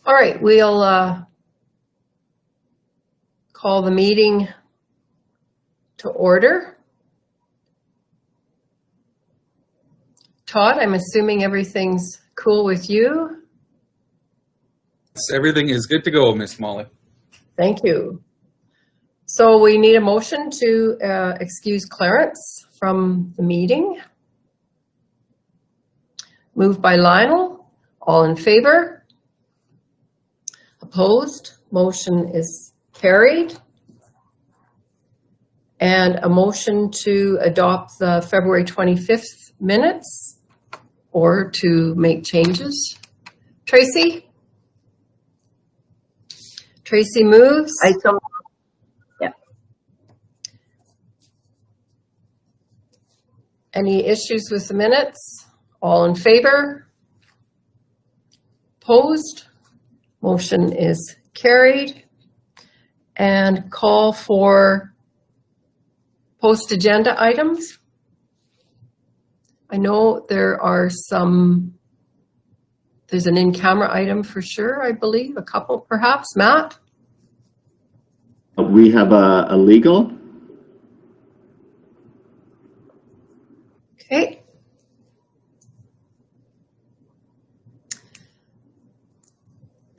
All right, we'll call the meeting to order. Todd, I'm assuming everything's cool with you? Yes, everything is good to go, Miss Molly. Thank you. So we need a motion to excuse Clarence from the meeting. Moved by Lionel. All in favor? Opposed? Motion is carried. And a motion to adopt the February 25th minutes or to make changes. Tracy? Tracy moves. Yeah. Any issues with the minutes? All in favor? Opposed? Motion is carried. And call for post-agenda items. I know there are some, there's an in-camera item for sure, I believe, a couple perhaps. Matt? We have a legal. Okay.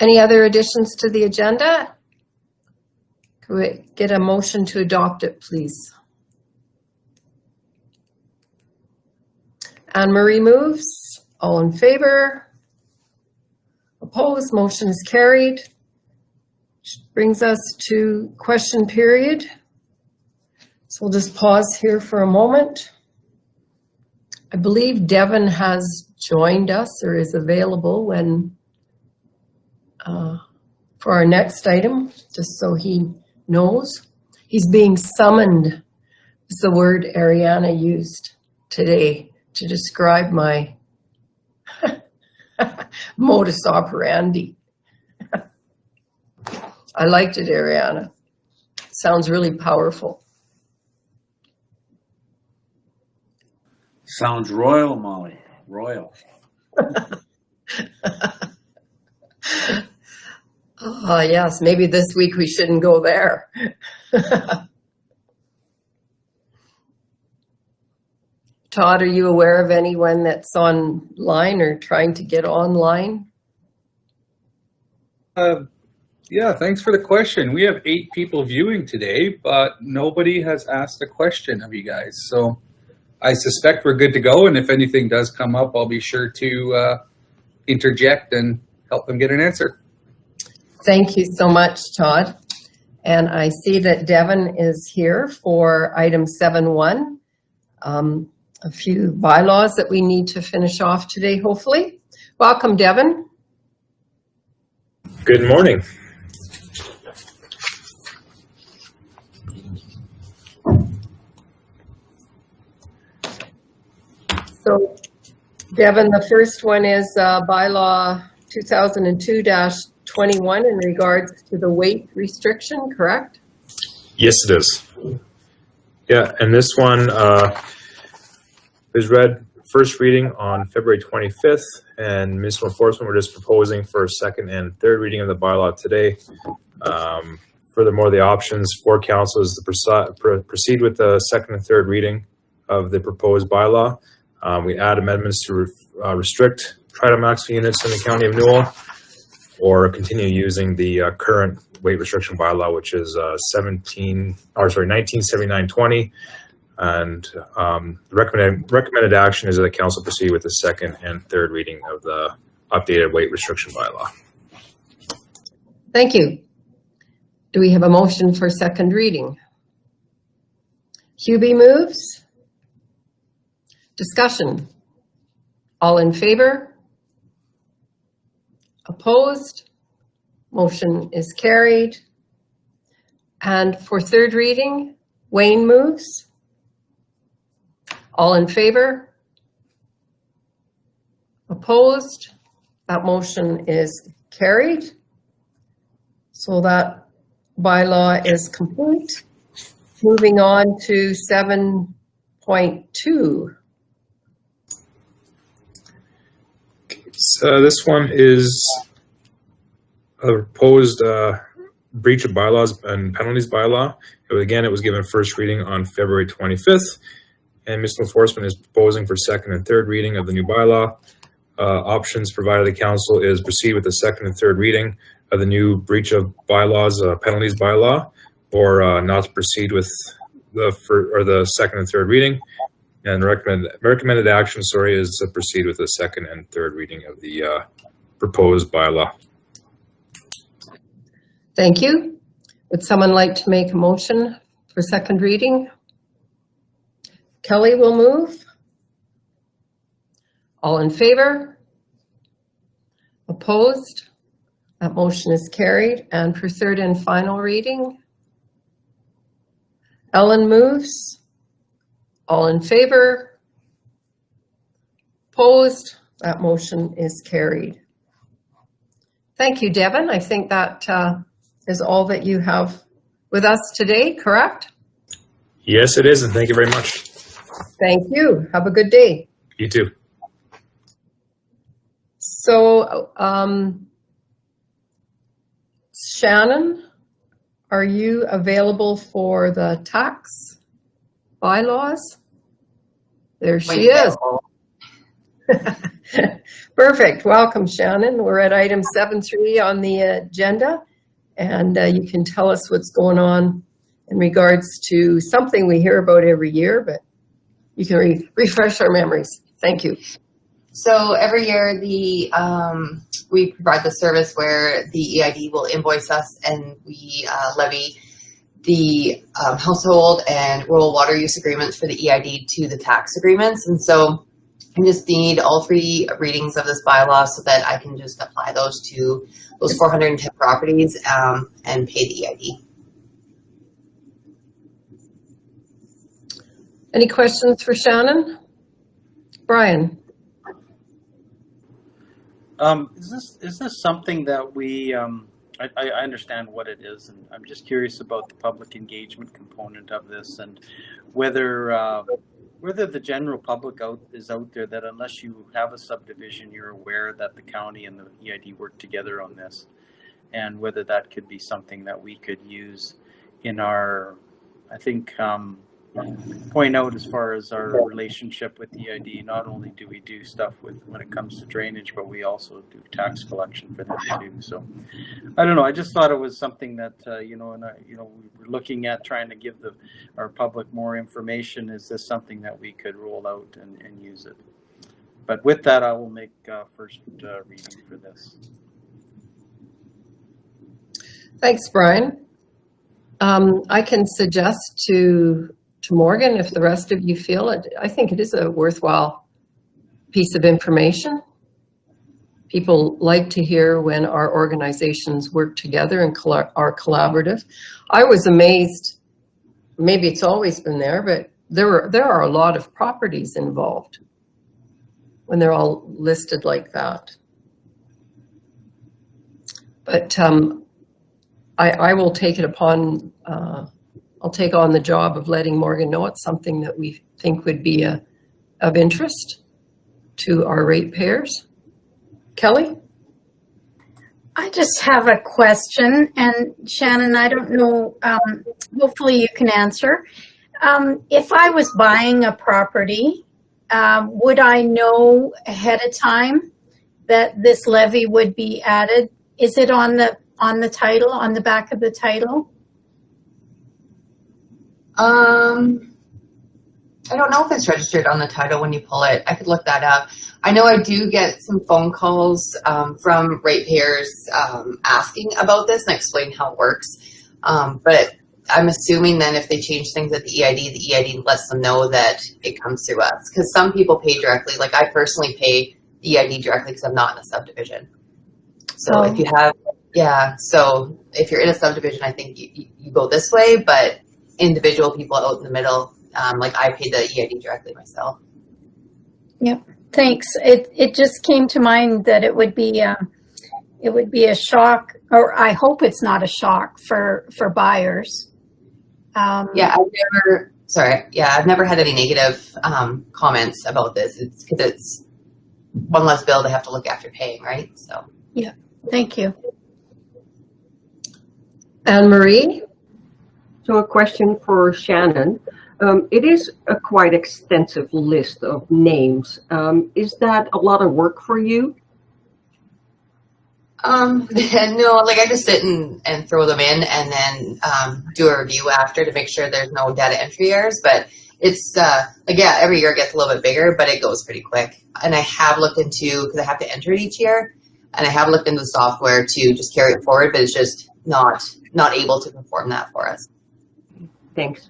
Any other additions to the agenda? Could we get a motion to adopt it, please? Anne-Marie moves. All in favor? Opposed? Motion is carried. Which brings us to question period. So we'll just pause here for a moment. I believe Devin has joined us or is available when for our next item, just so he knows. He's being summoned, is the word Ariana used today to describe my modus operandi. I liked it, Ariana. Sounds really powerful. Sounds royal, Molly. Royal. Oh, yes, maybe this week we shouldn't go there. Todd, are you aware of anyone that's online or trying to get online? Yeah, thanks for the question. We have 8 people viewing today, but nobody has asked a question of you guys. So I suspect we're good to go. And if anything does come up, I'll be sure to interject and help them get an answer. Thank you so much, Todd. And I see that Devin is here for item 7.1. A few bylaws that we need to finish off today, hopefully. Welcome, Devin. Good morning. So, Devin, the first one is bylaw 2002-21 in regards to the weight restriction, correct? Yes, it is. Yeah, and this one was read first reading on February 25th, and municipal enforcement were just proposing for second and third reading of the bylaw today. Furthermore, the options for council is to proceed with the second and third reading of the proposed bylaw. We add amendments to restrict tidal maximum units in the County of Newell, or continue using the current weight restriction bylaw, which is 1979-20. And the recommended action is that the council proceed with the second and third reading of the updated weight restriction bylaw. Thank you. Do we have a motion for second reading? Hubie moves. Discussion. All in favor? Opposed? Motion is carried. And for third reading, Wayne moves. All in favor? Opposed? That motion is carried. So that bylaw is complete. Moving on to 7.2. So this one is proposed breach of bylaws and penalties bylaw. It was given first reading on February 25th, and municipal enforcement is proposing for second and third reading of the new bylaw. Options provided the council is proceed with the second and third reading of the new breach of bylaws penalties bylaw, or not to proceed with the second and third reading. And recommended action, is to proceed with the second and third reading of the proposed bylaw. Thank you. Would someone like to make a motion for second reading? Kelly will move. All in favor? Opposed? That motion is carried. And for third and final reading, Ellen moves. All in favor? Opposed? That motion is carried. Thank you, Devin. I think that is all that you have with us today, correct? Yes, it is, and thank you very much. Thank you. Have a good day. You too. So, Shannon, are you available for the tax bylaws? There she is. Perfect. Welcome, Shannon. We're at item 7.3 on the agenda, and you can tell us what's going on in regards to something we hear about every year, but you can refresh our memories. Thank you. So every year we provide the service where the EID will invoice us, and we levy the household and rural water use agreements for the EID to the tax agreements. And so I just need all 3 readings of this bylaw so that I can just apply those to those 410 properties and pay the EID. Any questions for Shannon? Brian? Is this something that we, I understand what it is, and I'm just curious about the public engagement component of this, and whether the general public is out there, that unless you have a subdivision, you're aware that the county and the EID work together on this, and whether that could be something that we could use in our, I think, point out as far as our relationship with EID. Not only do we do stuff when it comes to drainage, but we also do tax collection for them too. So I don't know. I just thought it was something that we're looking at trying to give our public more information. Is this something that we could roll out and use it? But with that, I will make first reading for this. Thanks, Brian. I can suggest to Morgan, if the rest of you feel it, I think it is a worthwhile piece of information. People like to hear when our organizations work together and are collaborative. I was amazed, maybe it's always been there, but there are a lot of properties involved when they're all listed like that. But I will take it upon, I'll take on the job of letting Morgan know it's something that we think would be of interest to our ratepayers. Kelly? I just have a question, and Shannon, I don't know, hopefully you can answer. If I was buying a property, would I know ahead of time that this levy would be added? Is it on the title, on the back of the title? I don't know if it's registered on the title when you pull it. I could look that up. I know I do get some phone calls from ratepayers asking about this and explain how it works. But I'm assuming then if they change things at the EID lets them know that it comes through us. Because some people pay directly. Like I personally pay the EID directly because I'm not in a subdivision. So if you have, so if you're in a subdivision, I think you go this way, but individual people out in the middle, like I pay the EID directly myself. Yep, thanks. It just came to mind that it would be a shock, or I hope it's not a shock for buyers. I've never had any negative comments about this. It's because it's one less bill they have to look after paying, right? So yeah, thank you. Anne Marie? So a question for Shannon. It is a quite extensive list of names. Is that a lot of work for you? No, like I just sit and throw them in and then do a review after to make sure there's no data entry errors. But it's like, yeah, every year it gets a little bit bigger, but it goes pretty quick. And I have looked into, because I have to enter it each year, and I have looked into the software to just carry it forward, but it's just not able to perform that for us. Thanks.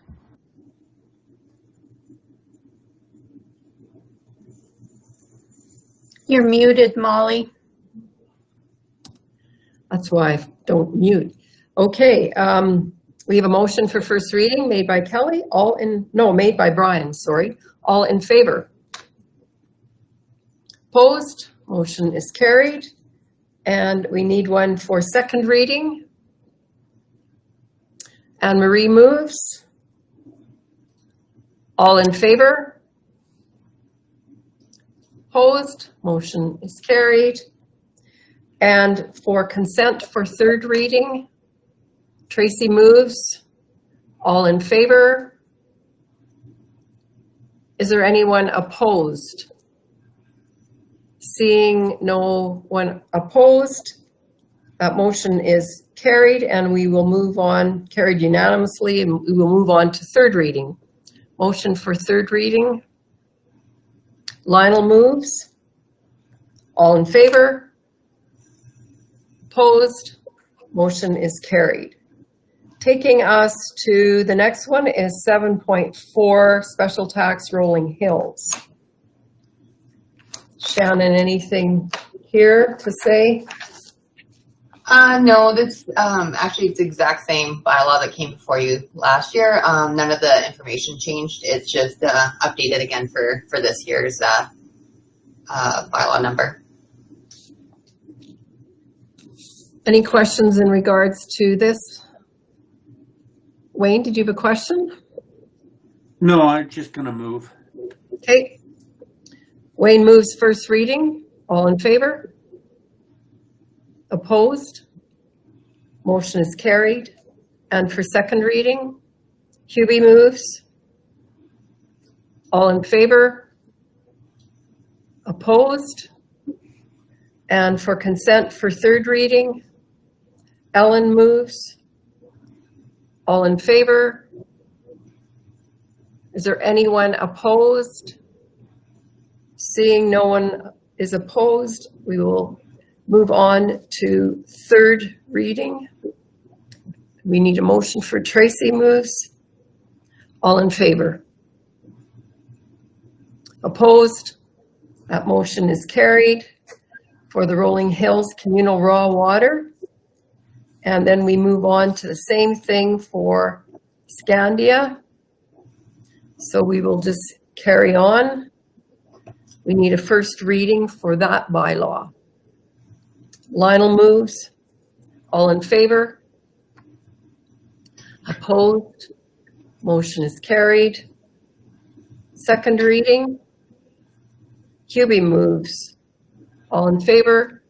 You're muted, Molly. That's why I don't mute. Okay, we have a motion for first reading made by Kelly, made by Brian, sorry. All in favor? Opposed? Motion is carried. And we need one for second reading. Anne Marie moves. All in favor? Opposed? Motion is carried. And for consent for third reading, Tracy moves. All in favor? Is there anyone opposed? Seeing no one opposed, that motion is carried, and we will move on, carried unanimously, and we will move on to third reading. Motion for third reading. Lionel moves. All in favor? Opposed? Motion is carried. Taking us to the next one is 7.4, special tax rolling hills. Shannon, anything here to say? No, that's actually it's the exact same bylaw that came before you last year. None of the information changed. It's just updated again for this year's bylaw number. Any questions in regards to this? Wayne, did you have a question? No, I'm just going to move. Okay. Wayne moves first reading. All in favor? Opposed? Motion is carried. And for second reading, Hubie moves. All in favor? Opposed? And for consent for third reading, Ellen moves. All in favor? Is there anyone opposed? Seeing no one is opposed, we will move on to third reading. We need a motion for Tracy moves. All in favor? Opposed? That motion is carried. For the Rolling Hills Communal Raw Water. And then we move on to the same thing for Scandia. So we will just carry on. We need a first reading for that bylaw. Lionel moves. All in favor? Opposed? Motion is carried. Second reading. Hubie moves. All in favor?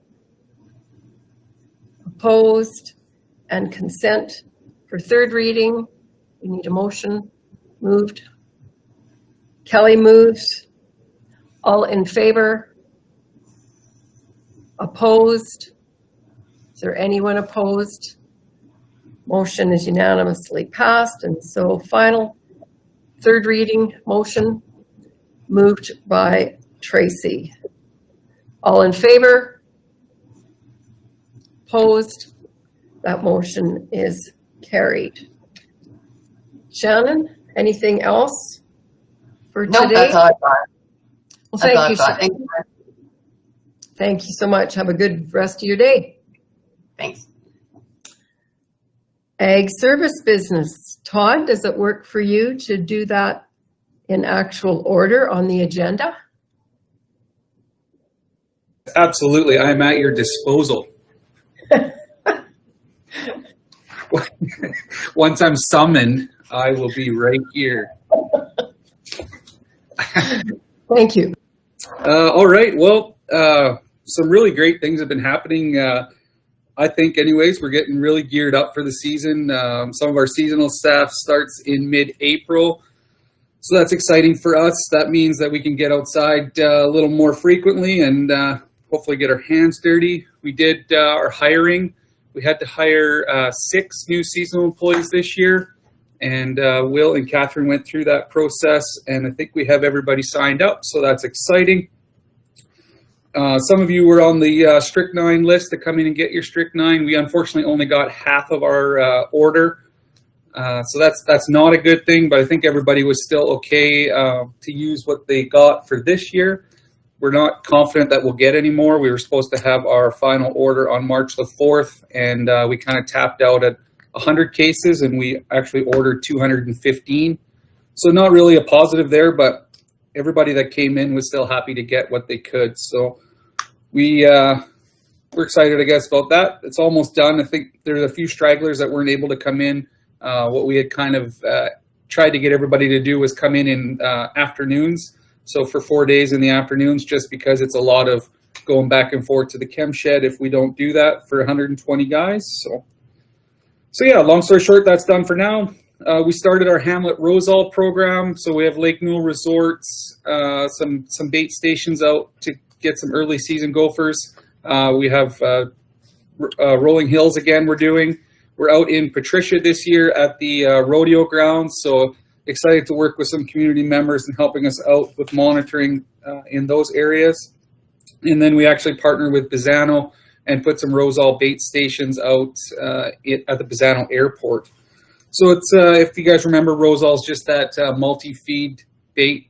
Opposed? And consent for third reading. We need a motion. Moved. Kelly moves. All in favor? Opposed? Is there anyone opposed? Motion is unanimously passed. And so final third reading motion moved by Tracy. All in favor? Opposed? That motion is carried. Shannon, anything else for today? No, that's all I've got. Well, thank you. Thank you. Thank you so much. Have a good rest of your day. Thanks. Ag service business. Todd, does it work for you to do that in actual order on the agenda? Absolutely. I'm at your disposal. Once I'm summoned, I will be right here. Thank you. All right. Well, some really great things have been happening. I think anyways, we're getting really geared up for the season. Some of our seasonal staff starts in mid-April. So that's exciting for us. That means that we can get outside a little more frequently and hopefully get our hands dirty. We did our hiring. We had to hire 6 new seasonal employees this year. And Will and Catherine went through that process. And I think we have everybody signed up. So that's exciting. Some of you were on the strychnine list to come in and get your strychnine. We unfortunately only got half of our order. So that's not a good thing, but I think everybody was still okay to use what they got for this year. We're not confident that we'll get any more. We were supposed to have our final order on March the 4th, and we kind of tapped out at 100 cases, and we actually ordered 215. So not really a positive there, but everybody that came in was still happy to get what they could. So we're excited, I guess, about that. It's almost done. I think there's a few stragglers that weren't able to come in. What we had kind of tried to get everybody to do was come in afternoons. So for 4 days in the afternoons, just because it's a lot of going back and forth to the chem shed if we don't do that for 120 guys. So yeah, long story short, that's done for now. We started our Hamlet Rosal program. So we have Lake Newell Resorts, some bait stations out to get some early season gophers. We have Rolling Hills again we're doing. We're out in Patricia this year at the rodeo grounds. So excited to work with some community members and helping us out with monitoring in those areas. And then we actually partnered with Bizano and put some Rosal bait stations out at the Bizano airport. So it's, if you guys remember, Rosal is just that multi-feed bait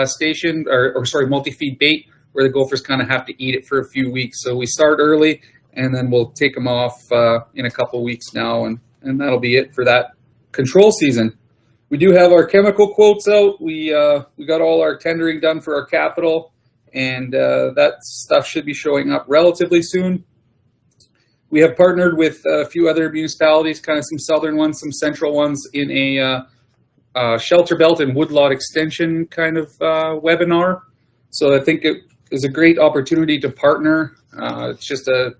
station, or sorry, multi-feed bait where the gophers kind of have to eat it for a few weeks. So we start early and then we'll take them off in a couple weeks now, and that'll be it for that control season. We do have our chemical quotes out. We got all our tendering done for our capital, and that stuff should be showing up relatively soon. We have partnered with a few other municipalities, kind of some southern ones, some central ones, in a shelter belt and woodlot extension kind of webinar. So I think it is a great opportunity to partner. It's just a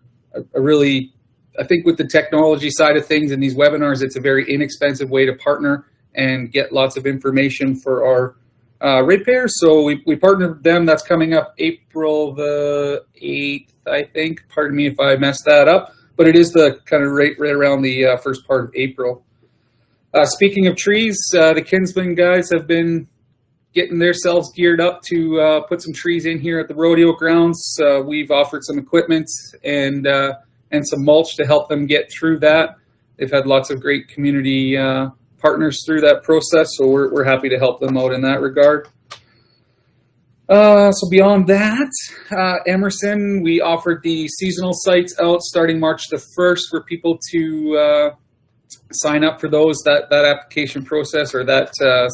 really, I think with the technology side of things in these webinars, it's a very inexpensive way to partner and get lots of information for our ratepayers. So we partnered with them. That's coming up April the 8th, I think. Pardon me if I messed that up, but it is the kind of right around the first part of April. Speaking of trees, the Kinsman guys have been getting themselves geared up to put some trees in here at the rodeo grounds. We've offered some equipment and some mulch to help them get through that. They've had lots of great community partners through that process, so we're happy to help them out in that regard. So beyond that, Emerson, we offered the seasonal sites out starting March the 1st for people to sign up for those. That application process, or that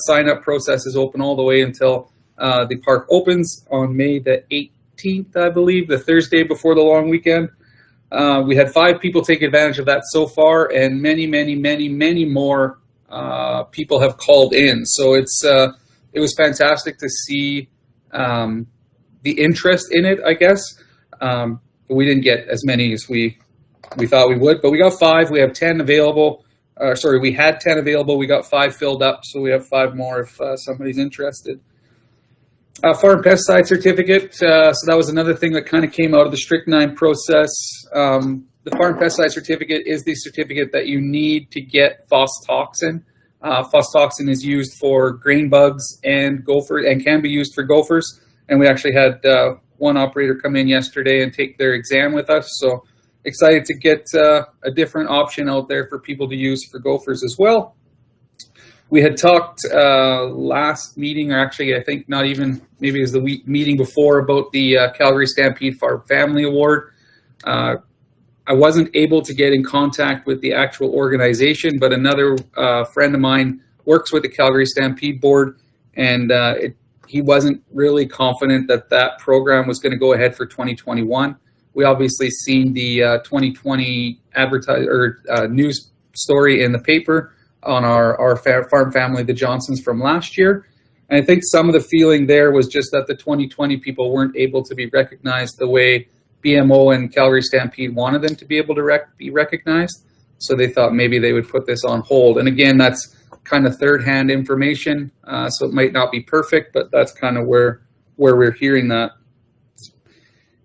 sign up process, is open all the way until the park opens on May the 18th, I believe, the Thursday before the long weekend. We had 5 people take advantage of that so far, and many more people have called in. So it was fantastic to see the interest in it, I guess. But we didn't get as many as we thought we would, but we got 5. We have 10 available. Sorry, we had 10 available. We got 5 filled up, so we have 5 more if somebody's interested. Farm pesticide certificate. So that was another thing that kind of came out of the strychnine process. The farm pesticide certificate is the certificate that you need to get phostoxin. Phostoxin is used for grain bugs and gophers, and can be used for gophers. And we actually had one operator come in yesterday and take their exam with us. So excited to get a different option out there for people to use for gophers as well. We had talked last meeting, or actually I think not even, maybe it was the meeting before, about the Calgary Stampede Farm Family Award. I wasn't able to get in contact with the actual organization, but another friend of mine works with the Calgary Stampede Board, and he wasn't really confident that that program was going to go ahead for 2021. We obviously seen the 2020 news story in the paper on our farm family, the Johnsons, from last year. And I think some of the feeling there was just that the 2020 people weren't able to be recognized the way BMO and Calgary Stampede wanted them to be able to be recognized. So they thought maybe they would put this on hold. And again, that's kind of third-hand information, so it might not be perfect, but that's kind of where we're hearing that.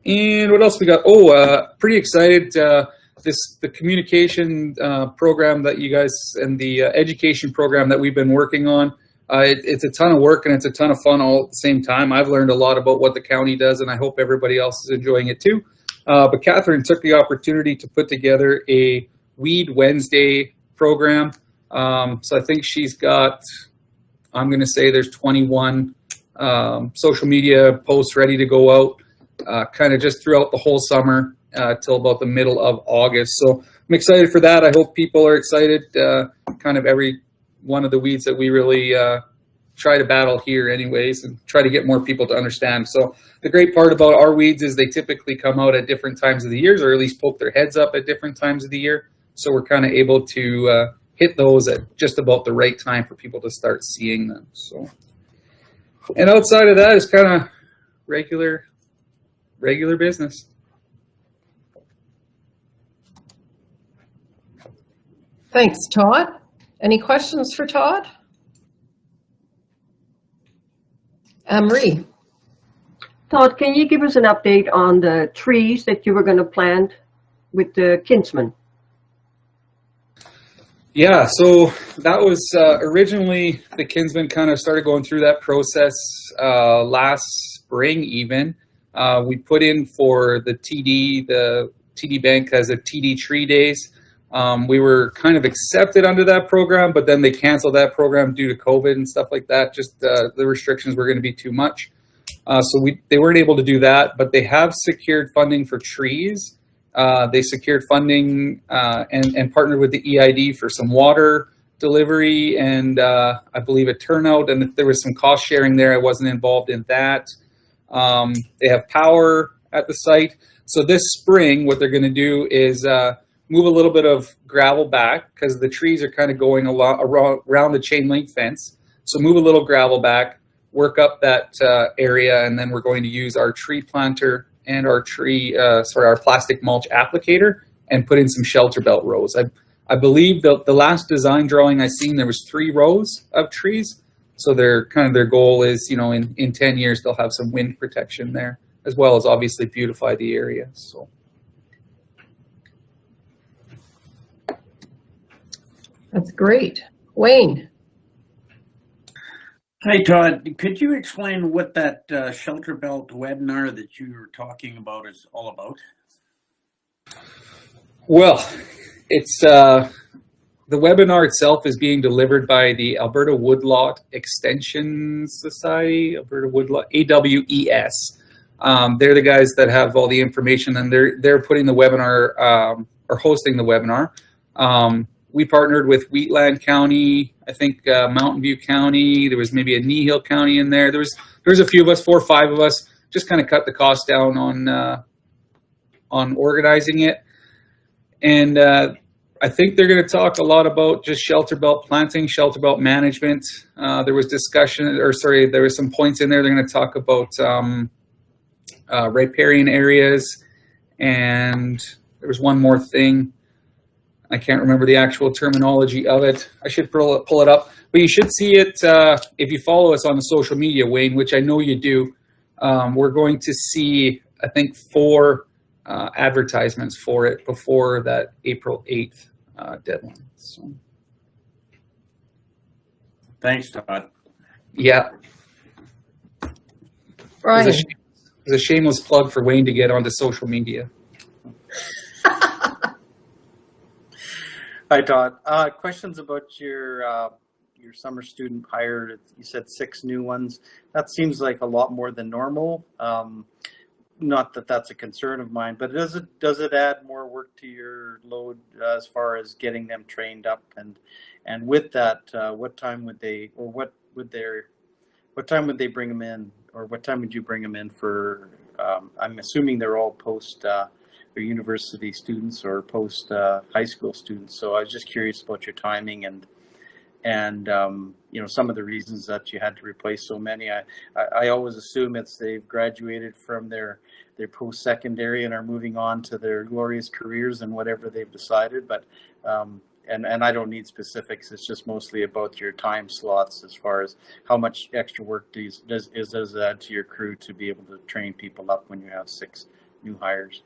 And what else we got? Oh, pretty excited. The communication program that you guys and the education program that we've been working on. It's a ton of work and it's a ton of fun all at the same time. I've learned a lot about what the county does, and I hope everybody else is enjoying it too. But Catherine took the opportunity to put together a Weed Wednesday program. So I think she's got, I'm going to say there's 21 social media posts ready to go out, kind of just throughout the whole summer till about the middle of August. So I'm excited for that. I hope people are excited. Kind of every one of the weeds that we really try to battle here anyways, and try to get more people to understand. So the great part about our weeds is they typically come out at different times of the year, or at least poke their heads up at different times of the year. So we're kind of able to hit those at just about the right time for people to start seeing them. So, and outside of that is kind of regular business. Thanks, Todd. Any questions for Todd? Marie. Todd, can you give us an update on the trees that you were going to plant with the Kinsman? Yeah, so that was originally the Kinsman kind of started going through that process last spring even. We put in for the TD Bank has a TD Tree Days. We were kind of accepted under that program, but then they canceled that program due to COVID and stuff like that. Just the restrictions were going to be too much. So they weren't able to do that, but they have secured funding for trees. They secured funding and partnered with the EID for some water delivery and I believe a turnout. And if there was some cost sharing there, I wasn't involved in that. They have power at the site. So this spring, what they're going to do is move a little bit of gravel back because the trees are kind of going a lot around the chain link fence. So move a little gravel back, work up that area, and then we're going to use our tree planter and our our plastic mulch applicator and put in some shelter belt rows. I believe the last design drawing I seen, there was 3 rows of trees. So their goal is, in 10 years, they'll have some wind protection there, as well as obviously beautify the area. So. That's great. Wayne. Hi, Todd. Could you explain what that Shelter Belt webinar that you were talking about is all about? Well, it's the webinar itself is being delivered by the Alberta Woodlot Extension Society, Alberta Woodlot, AWES. They're the guys that have all the information, and they're putting the webinar or hosting the webinar. We partnered with Wheatland County, I think Mountain View County. There was maybe a Nehill County in there. There was a few of us, 4 or 5 of us, just kind of cut the cost down on organizing it. And I think they're going to talk a lot about just shelter belt planting, shelter belt management. There was there was some points in there. They're going to talk about riparian areas, and there was one more thing. I can't remember the actual terminology of it. I should pull it up, but you should see it if you follow us on the social media, Wayne, which I know you do. We're going to see, I think, 4 advertisements for it before that April 8th deadline. So. Thanks, Todd. Yeah. Brian. It's a shameless plug for Wayne to get onto social media. Hi, Todd. Questions about your summer student hire. You said 6 new ones. That seems like a lot more than normal. Not that that's a concern of mine, but does it add more work to your load as far as getting them trained up? And with that, what time would they bring them in, or what time would you bring them in for? I'm assuming they're all post. Or university students or post high school students. So I was just curious about your timing and and some of the reasons that you had to replace so many. I always assume it's they've graduated from their post-secondary and are moving on to their glorious careers and whatever they've decided. But and I don't need specifics. It's just mostly about your time slots as far as how much extra work does add to your crew to be able to train people up when you have 6 new hires.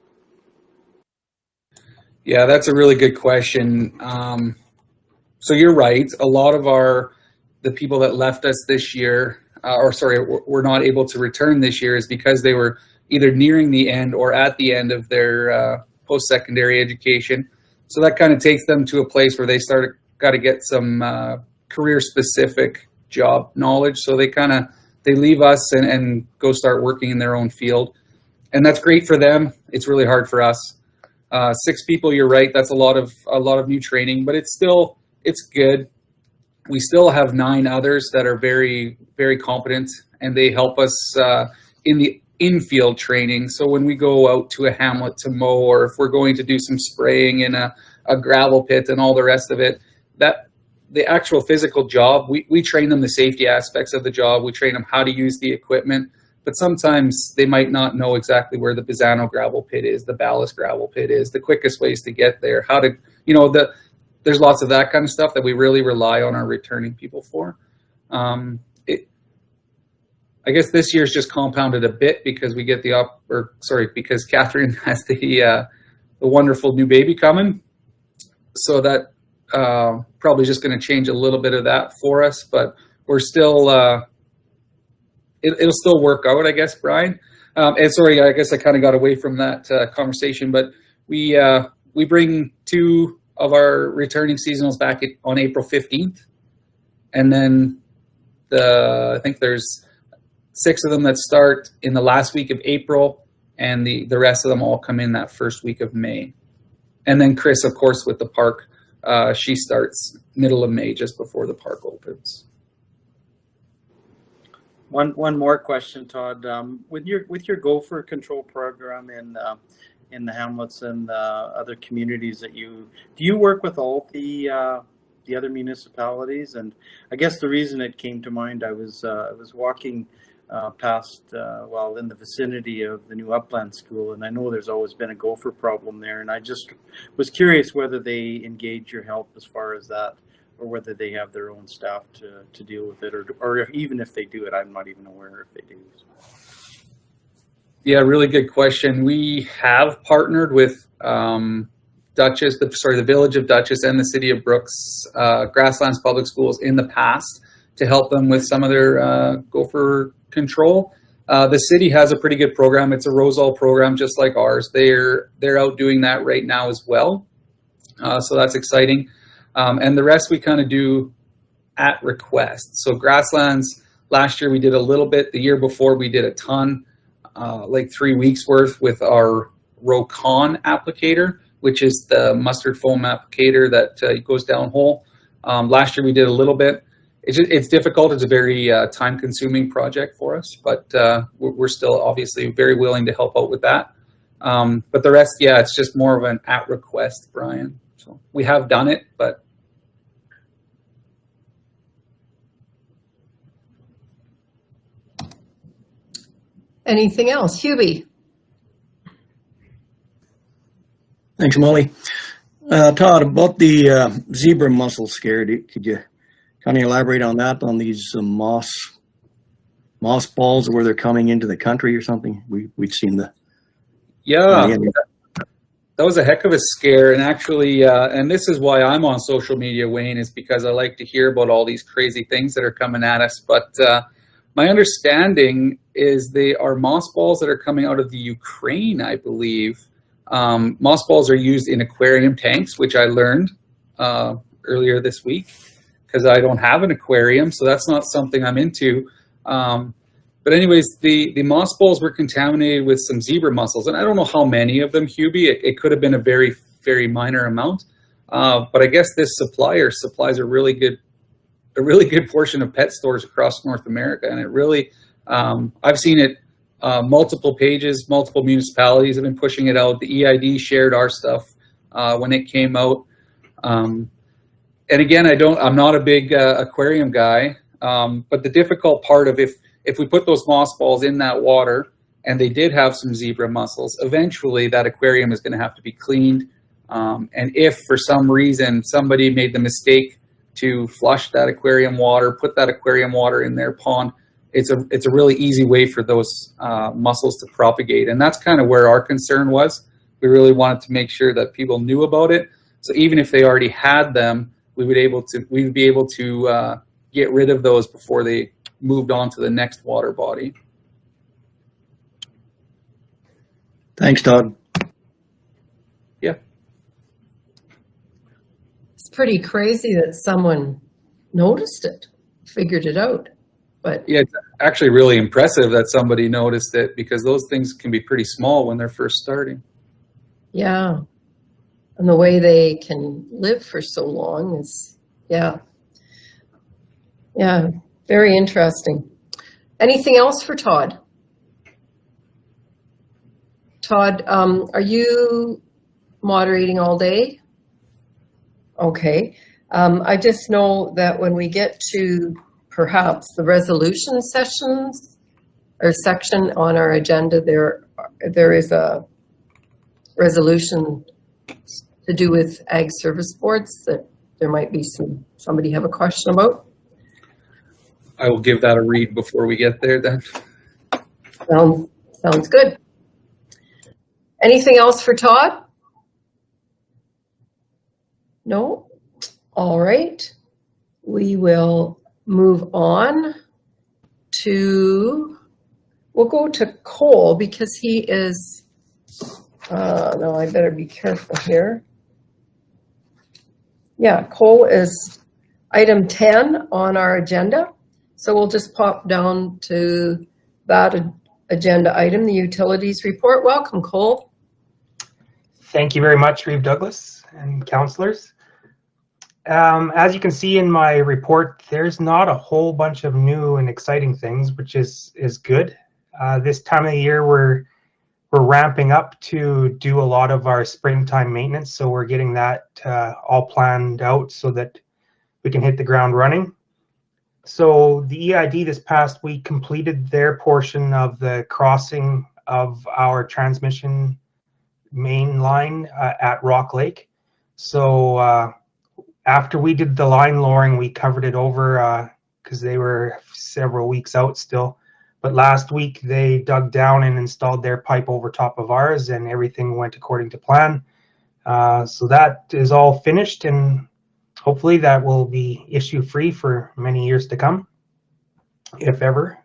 Yeah, that's a really good question. So you're right. A lot of the people that left us this year, were not able to return this year, is because they were either nearing the end or at the end of their post-secondary education. So that kind of takes them to a place where they got to get some career-specific job knowledge. So they leave us and go start working in their own field, and that's great for them. It's really hard for us. 6 people, you're right. That's a lot of new training, but it's good. We still have 9 others that are very, very competent, and they help us in the infield training. So when we go out to a hamlet to mow, or if we're going to do some spraying in a gravel pit and all the rest of it, that the actual physical job, we train them the safety aspects of the job. We train them how to use the equipment, but sometimes they might not know exactly where the Pisano gravel pit is, the Ballast gravel pit is, the quickest ways to get there, how to, there's lots of that kind of stuff that we really rely on our returning people for. I guess this year's just compounded a bit because we get because Catherine has the wonderful new baby coming. So that probably just going to change a little bit of that for us, but we're still, it'll still work out, I guess, Brian. And sorry, I guess I kind of got away from that conversation, but we bring 2 of our returning seasonals back on April 15th. And then I think there's 6 of them that start in the last week of April, and the rest of them all come in that first week of May. And then Chris, of course, with the park, she starts middle of May, just before the park opens. One more question, Todd. With your gopher control program in the hamlets and other communities do you work with all the other municipalities? And I guess the reason it came to mind, I was walking past, in the vicinity of the new Upland School, and I know there's always been a gopher problem there, and I just was curious whether they engage your help as far as that, or whether they have their own staff to deal with it, or even if they do it, I'm not even aware if they do. Yeah, really good question. We have partnered with Dutchess, the Village of Dutchess and the City of Brooks Grasslands Public Schools in the past to help them with some of their gopher control. The city has a pretty good program. It's a Rosal program, just like ours. They're out doing that right now as well. So that's exciting. And the rest we kind of do at request. So Grasslands, last year we did a little bit. The year before we did a ton, like 3 weeks worth with our Rocon applicator, which is the mustard foam applicator that goes downhole. Last year we did a little bit. It's difficult. It's a very time-consuming project for us, but we're still obviously very willing to help out with that. But the rest, yeah, it's just more of an at-request, Brian. So we have done it, but Anything else? Hubie? Thanks, Molly. Todd, about the zebra mussel scare, could you kind of elaborate on that, on these moss balls, where they're coming into the country or something? We'd seen the... Yeah, that was a heck of a scare. And actually, and this is why I'm on social media, Wayne, is because I like to hear about all these crazy things that are coming at us. But my understanding is they are moss balls that are coming out of the Ukraine, I believe. Moss balls are used in aquarium tanks, which I learned earlier this week, because I don't have an aquarium, so that's not something I'm into. But anyways, the moss balls were contaminated with some zebra mussels, and I don't know how many of them, Hubie. It could have been a very, very minor amount. But I guess this supplier supplies a really good portion of pet stores across North America, and it really, I've seen it. Multiple pages, multiple municipalities have been pushing it out. The EID shared our stuff when it came out. And and again, I'm not a big aquarium guy, but the difficult part of if we put those moss balls in that water and they did have some zebra mussels, eventually that aquarium is going to have to be cleaned. And if for some reason somebody made the mistake to flush that aquarium water, put that aquarium water in their pond, it's a really easy way for those mussels to propagate. And that's kind of where our concern was. We really wanted to make sure that people knew about it. So even if they already had them, we would be able to get rid of those before they moved on to the next water body. Thanks, Todd. Yeah. It's pretty crazy that someone noticed it, figured it out. But yeah, it's actually really impressive that somebody noticed it, because those things can be pretty small when they're first starting. yeah, and the way they can live for so long is, yeah, very interesting. Anything else for Todd? Todd, are you moderating all day? Okay. I just know that when we get to perhaps the resolution sessions or section on our agenda, there is a resolution to do with ag service boards that there might be somebody have a question about. I will give that a read before we get there then. Sounds good. Anything else for Todd? No? All right. We will move on to, we'll go to Cole because he is, no, I better be careful here. Yeah, Cole is item 10 on our agenda. So we'll just pop down to that agenda item, the utilities report. Welcome, Cole. Thank you very much, Reeve Douglas and councillors. As you can see in my report, there's not a whole bunch of new and exciting things, which is good. This time of the year, we're ramping up to do a lot of our springtime maintenance, so we're getting that all planned out so that we can hit the ground running. So the EID this past week completed their portion of the crossing of our transmission main line at Rock Lake. So after we did the line lowering, we covered it over because they were several weeks out still. But last week they dug down and installed their pipe over top of ours, and everything went according to plan. So that is all finished, and hopefully that will be issue free for many years to come, if ever.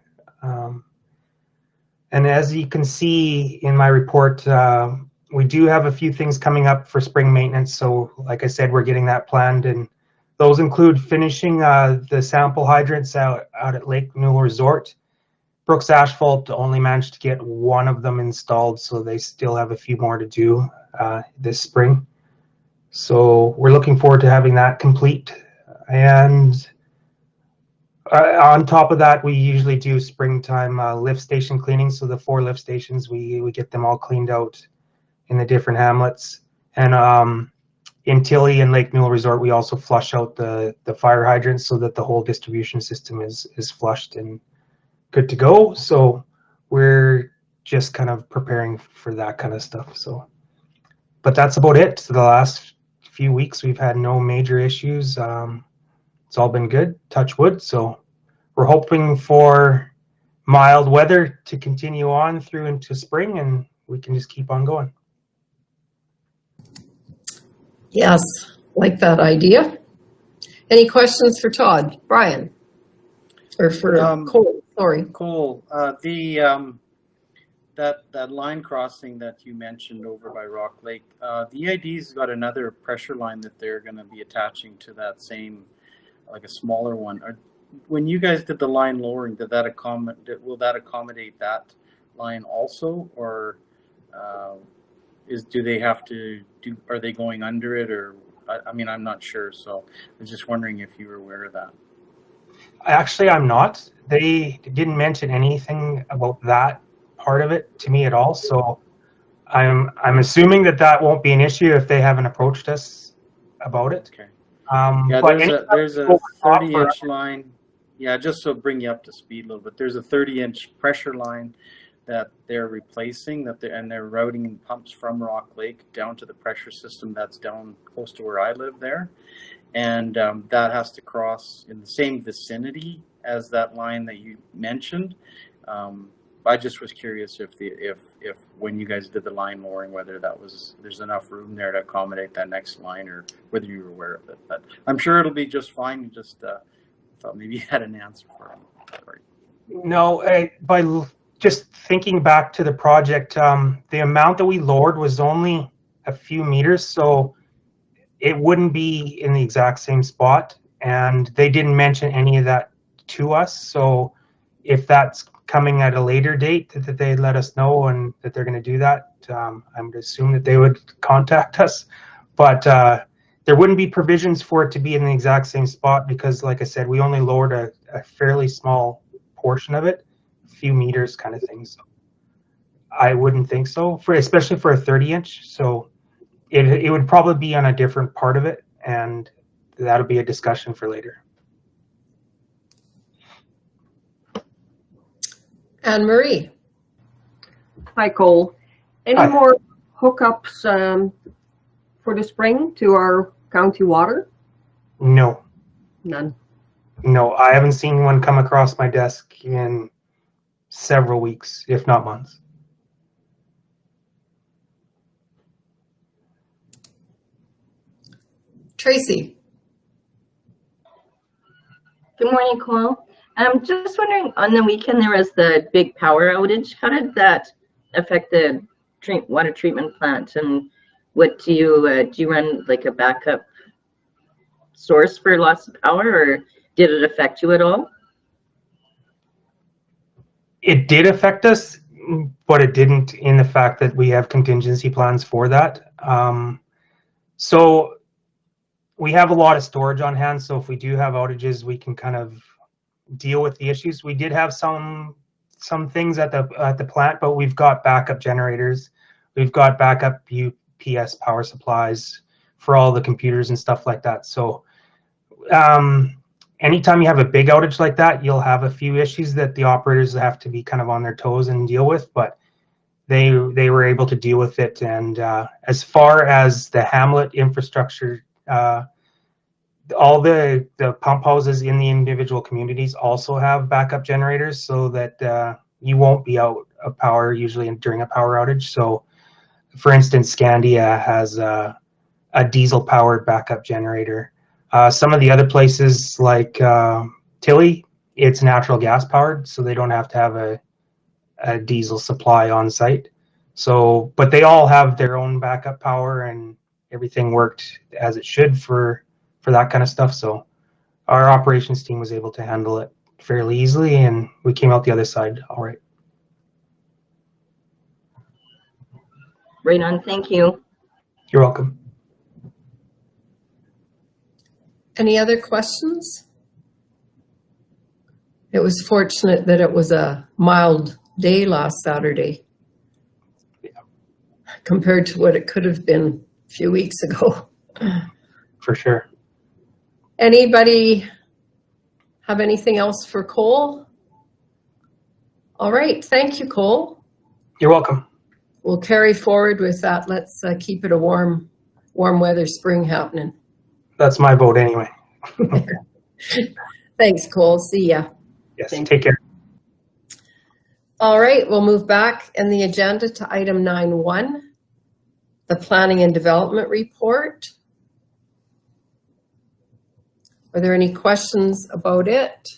And as you can see in my report, we do have a few things coming up for spring maintenance. So like I said, we're getting that planned, and those include finishing the sample hydrants out at Lake Newell Resort. Brooks Asphalt only managed to get one of them installed, so they still have a few more to do this spring. So we're looking forward to having that complete. And on top of that, we usually do springtime lift station cleaning. So the 4 lift stations, we get them all cleaned out in the different hamlets. And in Tilly and Lake Newell Resort, we also flush out the fire hydrants so that the whole distribution system is flushed and good to go. So we're just kind of preparing for that kind of stuff. So, but that's about it. So the last few weeks we've had no major issues. It's all been good, touch wood. So we're hoping for mild weather to continue on through into spring, and we can just keep on going. Yes, like that idea. Any questions for Todd? Brian? Or for Cole, sorry. Cole, that line crossing that you mentioned over by Rock Lake, the EID's got another pressure line that they're going to be attaching to that same, like a smaller one. When you guys did the line lowering, will that accommodate that line also, or do they have to do? Are they going under it, or I mean, I'm not sure. So I was just wondering if you were aware of that. Actually, I'm not. They didn't mention anything about that part of it to me at all. So I'm assuming that won't be an issue if they haven't approached us about it. Okay. Yeah, but there's a 30-inch line. Yeah, just to bring you up to speed a little bit, there's a 30-inch pressure line that they're replacing, and they're routing pumps from Rock Lake down to the pressure system that's down close to where I live there, and that has to cross in the same vicinity as that line that you mentioned. I just was curious if when you guys did the line lowering, whether there's enough room there to accommodate that next line, or whether you were aware of it. But I'm sure it'll be just fine. You just thought maybe you had an answer for him. Sorry. No, by just thinking back to the project, the amount that we lowered was only a few meters, so it wouldn't be in the exact same spot. And they didn't mention any of that to us. So if that's coming at a later date, that they let us know and that they're going to do that, I would assume that they would contact us. But there wouldn't be provisions for it to be in the exact same spot because, like I said, we only lowered a fairly small portion of it, a few meters kind of thing. So I wouldn't think so, especially for a 30-inch. So it would probably be on a different part of it, and that'll be a discussion for later. Anne-Marie. Hi, Cole. Any Hi. more hookups for the spring to our county water? No, None. no, I haven't seen one come across my desk in several weeks, if not months. Tracy. Good morning, Cole. I'm just wondering, on the weekend there was the big power outage. How did that affect the water treatment plant? And what do you run like a backup source for loss of power, or did it affect you at all? It did affect us, but it didn't in the fact that we have contingency plans for that. So we have a lot of storage on hand. So if we do have outages, we can kind of deal with the issues. We did have some things at the plant, but we've got backup generators. We've got backup UPS power supplies for all the computers and stuff like that. So anytime you have a big outage like that, you'll have a few issues that the operators have to be kind of on their toes and deal with, but they were able to deal with it. And as far as the hamlet infrastructure, all the pump houses in the individual communities also have backup generators so that you won't be out of power usually during a power outage. So for instance, Scandia has a diesel powered backup generator. Some of the other places like Tilly, it's natural gas powered, so they don't have to have a diesel supply on site. So, but they all have their own backup power, and everything worked as it should for that kind of stuff. So our operations team was able to handle it fairly easily, and we came out the other side all right. Right on, thank you. You're welcome. Any other questions? It was fortunate that it was a mild day last Saturday compared to what it could have been a few weeks ago. For sure. Anybody have anything else for Cole? All right, thank you, Cole. You're welcome. We'll carry forward with that. Let's keep it a warm weather spring happening. That's my vote anyway. Thanks, Cole. See ya. Yes, take care. All right, we'll move back in the agenda to item 9.1, the Planning and Development Report. Are there any questions about it?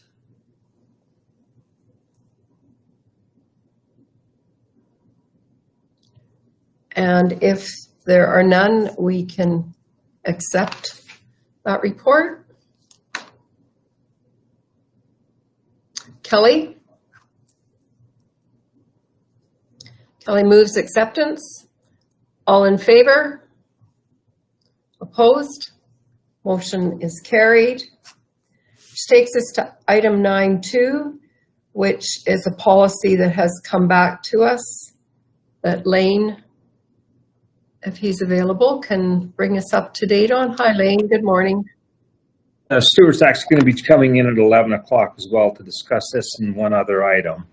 And if there are none, we can accept that report. Kelly? Kelly moves acceptance. All in favor? Opposed? Motion is carried. Which takes us to item 9.2, which is a policy that has come back to us that Lane, if he's available, can bring us up to date on. Hi, Lane. Good morning. Stuart's actually going to be coming in at 11 o'clock as well to discuss this and one other item.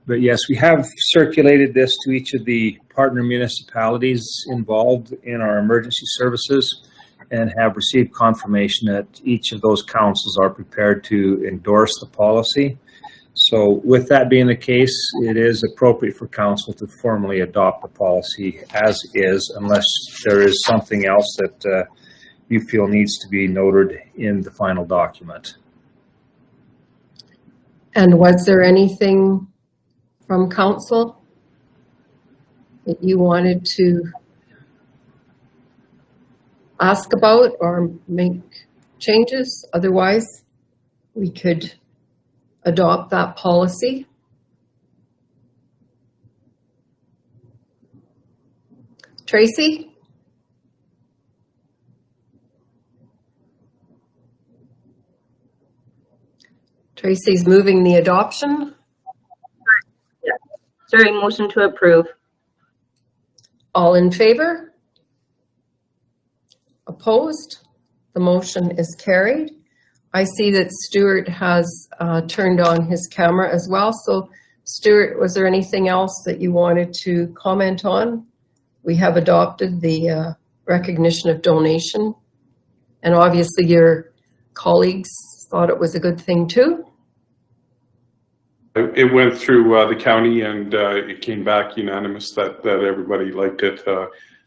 But yes, we have circulated this to each of the partner municipalities involved in our emergency services and have received confirmation that each of those councils are prepared to endorse the policy. So with that being the case, it is appropriate for council to formally adopt the policy as is, unless there is something else that you feel needs to be noted in the final document. And was there anything from council that you wanted to ask about or make changes? Otherwise, we could adopt that policy. Tracy? Tracy's moving the adoption. Yeah. Sorry, motion to approve. All in favor? Opposed? The motion is carried. I see that Stuart has turned on his camera as well. So Stuart, was there anything else that you wanted to comment on? We have adopted the recognition of donation, and obviously your colleagues thought it was a good thing too. It went through the county and it came back unanimous that everybody liked it.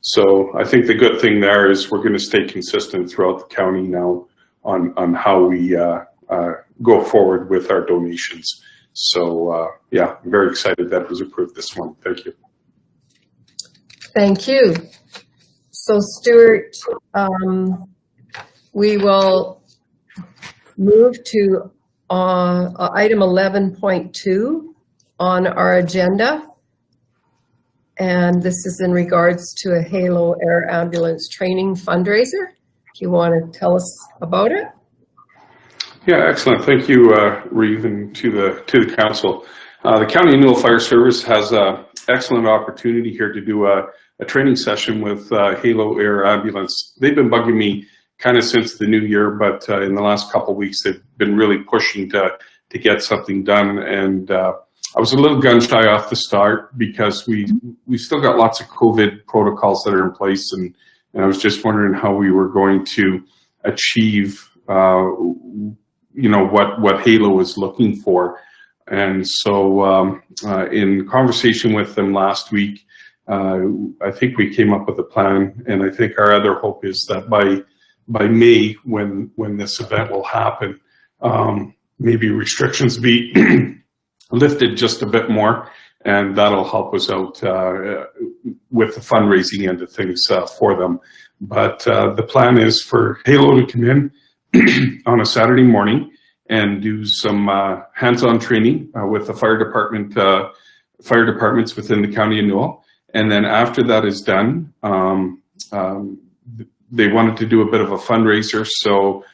So I think the good thing there is we're going to stay consistent throughout the county now on how we go forward with our donations. So yeah, I'm very excited that it was approved this month. Thank you. Thank you. So Stuart, we will move to item 11.2 on our agenda. And this is in regards to a Halo Air Ambulance training fundraiser. If you want to tell us about it. Yeah, excellent. Thank you, Reeve, and to the council. The County Annual Fire Service has an excellent opportunity here to do a training session with Halo Air Ambulance. They've been bugging me kind of since the new year, but in the last couple of weeks, they've been really pushing to get something done. And I was a little gun shy off the start because we still got lots of COVID protocols that are in place, and I was just wondering how we were going to achieve, you know, what Halo is looking for. And so in conversation with them last week, I think we came up with a plan, and I think our other hope is that by May, when this event will happen, maybe restrictions be lifted just a bit more, and that'll help us out with the fundraising end of things for them. But the plan is for Halo to come in on a Saturday morning and do some hands-on training with the fire departments within the county annual. And then after that is done, they wanted to do a bit of a fundraiser, so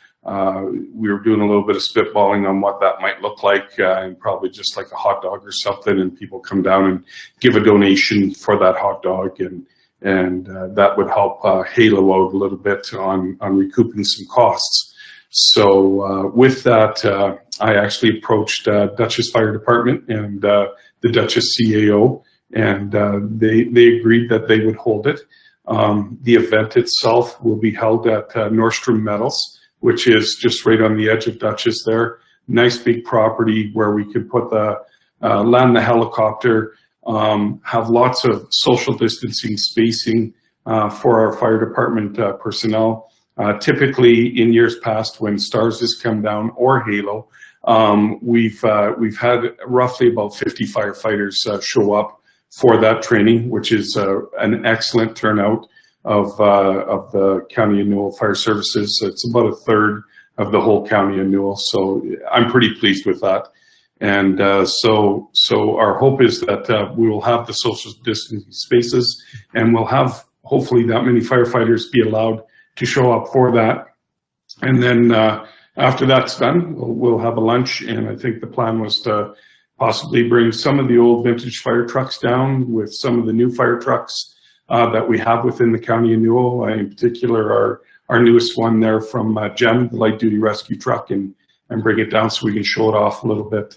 we were doing a little bit of spitballing on what that might look like, and probably just like a hot dog or something, and people come down and give a donation for that hot dog, and that would help Halo out a little bit on recouping some costs. So with that, I actually approached Dutchess Fire Department and the Dutchess CAO, and they agreed that they would hold it. The event itself will be held at Nordstrom Metals, which is just right on the edge of Dutchess there. Nice big property where we could put land the helicopter, have lots of social distancing spacing for our fire department personnel. Typically in years past when STARS has come down or Halo, we've had roughly about 50 firefighters show up for that training, which is an excellent turnout of the county annual fire services. It's about a third of the whole county annual, so I'm pretty pleased with that. And so our hope is that we will have the social distancing spaces, and we'll have hopefully that many firefighters be allowed to show up for that. And then after that's done, we'll have a lunch, and I think the plan was to possibly bring some of the old vintage fire trucks down with some of the new fire trucks that we have within the county annual, in particular our newest one there from GEM, the light duty rescue truck, and bring it down so we can show it off a little bit.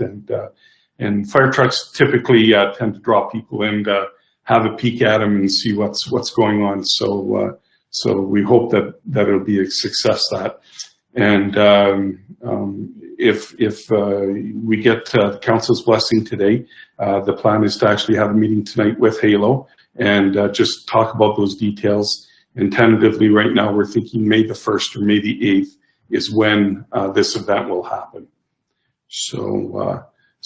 And fire trucks typically tend to draw people in to have a peek at them and see what's going on. So we hope that it'll be a success. And if we get the council's blessing today, the plan is to actually have a meeting tonight with Halo and just talk about those details. And tentatively right now we're thinking May the 1st or May the 8th is when this event will happen. So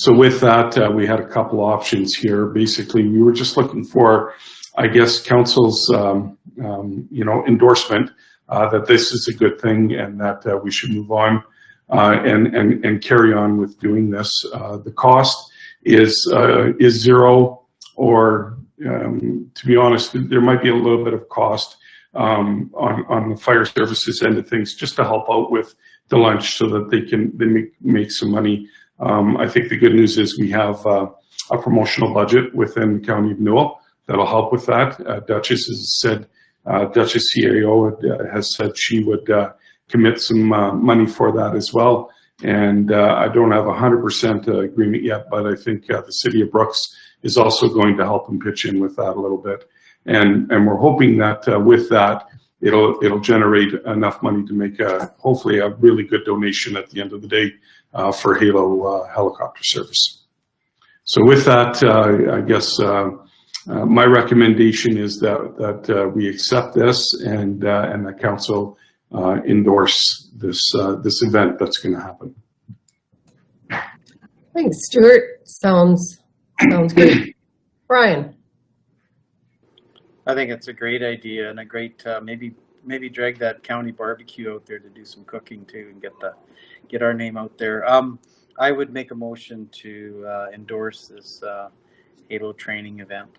with that, we had a couple options here. Basically, we were just looking for, I guess, council's endorsement that this is a good thing and that we should move on and carry on with doing this. The cost is zero, or to be honest, there might be a little bit of cost on the fire services end of things, just to help out with the lunch so that they make some money. I think the good news is we have a promotional budget within the County of Newell that'll help with that. Duchess has said, Duchess CAO has said she would commit some money for that as well. And I don't have 100% agreement yet, but I think the City of Brooks is also going to help and pitch in with that a little bit. And we're hoping that with that, it'll generate enough money to make hopefully a really good donation at the end of the day for Halo helicopter service. So with that, I guess my recommendation is that we accept this and the council endorse this event that's going to happen. Thanks, Stuart. Sounds good. Brian. I think it's a great idea and a great maybe drag that county barbecue out there to do some cooking too and get our name out there. I would make a motion to endorse this Halo training event.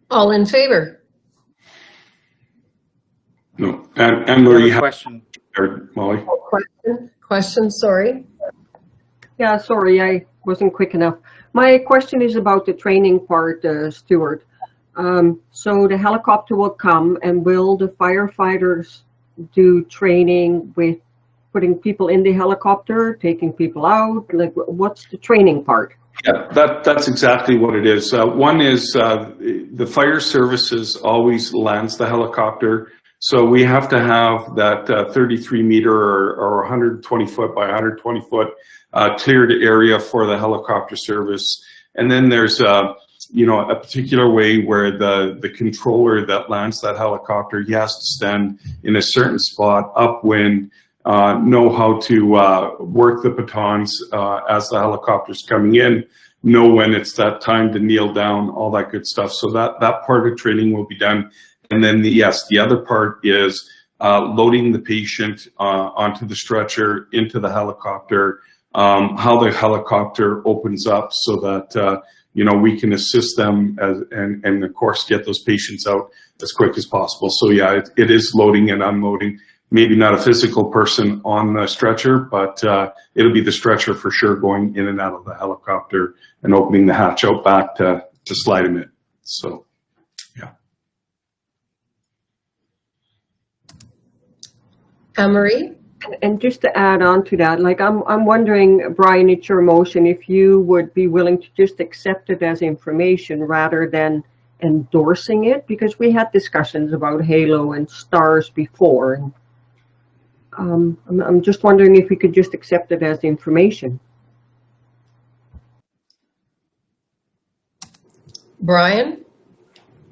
All in favor? No, and Marie, question. Molly. Question, sorry. Yeah, sorry, I wasn't quick enough. My question is about the training part, Stuart. So the helicopter will come, and will the firefighters do training with putting people in the helicopter, taking people out? Like, what's the training part? Yeah, that's exactly what it is. One is the fire services always lands the helicopter. So we have to have that 33 meter or 120 foot by 120 foot cleared area for the helicopter service. And then there's a particular way where the controller that lands that helicopter, he has to stand in a certain spot upwind, know how to work the batons as the helicopter's coming in, know when it's that time to kneel down, all that good stuff. So that part of training will be done. And then the other part is loading the patient onto the stretcher, into the helicopter, how the helicopter opens up so that we can assist them and of course get those patients out as quick as possible. So yeah, it is loading and unloading. Maybe not a physical person on the stretcher, but it'll be the stretcher for sure going in and out of the helicopter and opening the hatch out back to slide them in. So. Anne-Marie? And just to add on to that, like I'm wondering, Brian, it's your motion, if you would be willing to just accept it as information rather than endorsing it, because we had discussions about Halo and STARS before. And I'm just wondering if we could just accept it as information. Brian?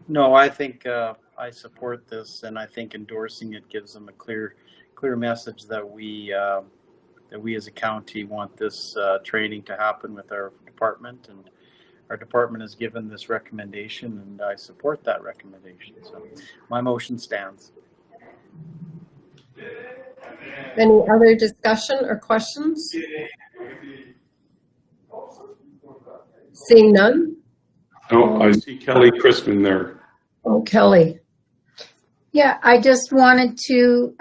No, I think I support this, and I think endorsing it gives them a clear message that we as a county want this training to happen with our department, and our department has given this recommendation, and I support that recommendation. So my motion stands. Any other discussion or questions? Seeing none? Oh, I see Kelly Crispin there. Oh, Kelly. Yeah, I just wanted to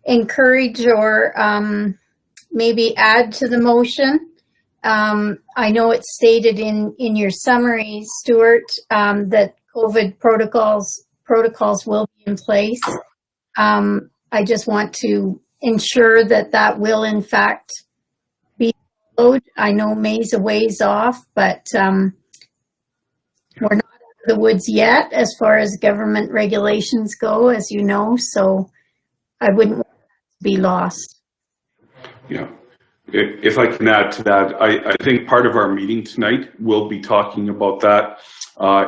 encourage or maybe add to the motion. I know it's stated in your summary, Stuart, that COVID protocols will be in place. I just want to ensure that that will in fact be followed. I know May's a ways off, but we're not out of the woods yet as far as government regulations go, as you know, so I wouldn't want to be lost. Yeah. If I can add to that, I think part of our meeting tonight will be talking about that.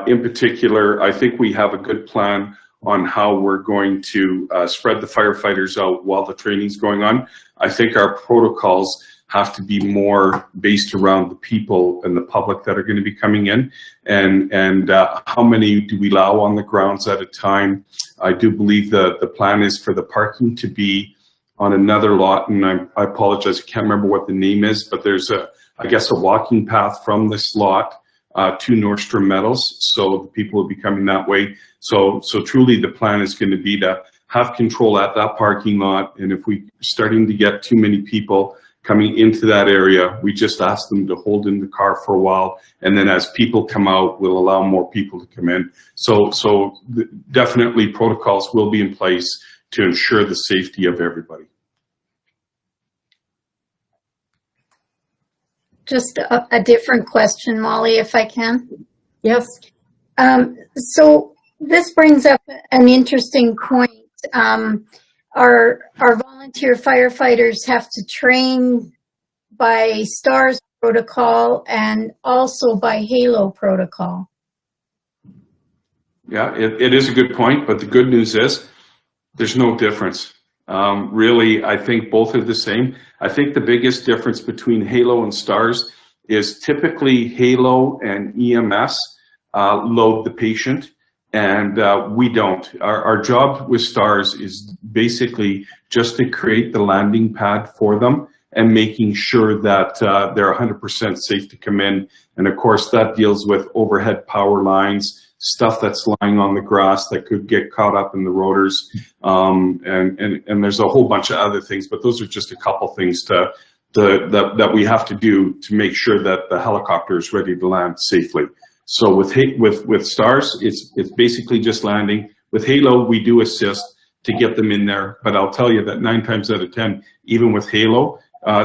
In particular, I think we have a good plan on how we're going to spread the firefighters out while the training's going on. I think our protocols have to be more based around the people and the public that are going to be coming in, and how many do we allow on the grounds at a time. I do believe the plan is for the parking to be on another lot, and I apologize, I can't remember what the name is, but there's I guess a walking path from this lot to Nordstrom Metals, so the people will be coming that way. So truly the plan is going to be to have control at that parking lot, and if we're starting to get too many people coming into that area, we just ask them to hold in the car for a while, and then as people come out, we'll allow more people to come in. So definitely protocols will be in place to ensure the safety of everybody. Just a different question, Molly, if I can. Yes. So this brings up an interesting point. Our volunteer firefighters have to train by STARS protocol and also by HALO protocol. Yeah, it is a good point, but the good news is there's no difference. Really, I think both are the same. I think the biggest difference between HALO and STARS is typically HALO and EMS load the patient, and we don't. Our job with STARS is basically just to create the landing pad for them and making sure that they're 100% safe to come in. And of course, that deals with overhead power lines, stuff that's lying on the grass that could get caught up in the rotors, and there's a whole bunch of other things, but those are just a couple things that we have to do to make sure that the helicopter is ready to land safely. So with STARS, it's basically just landing. With HALO, we do assist to get them in there, but I'll tell you that 9 times out of 10, even with HALO,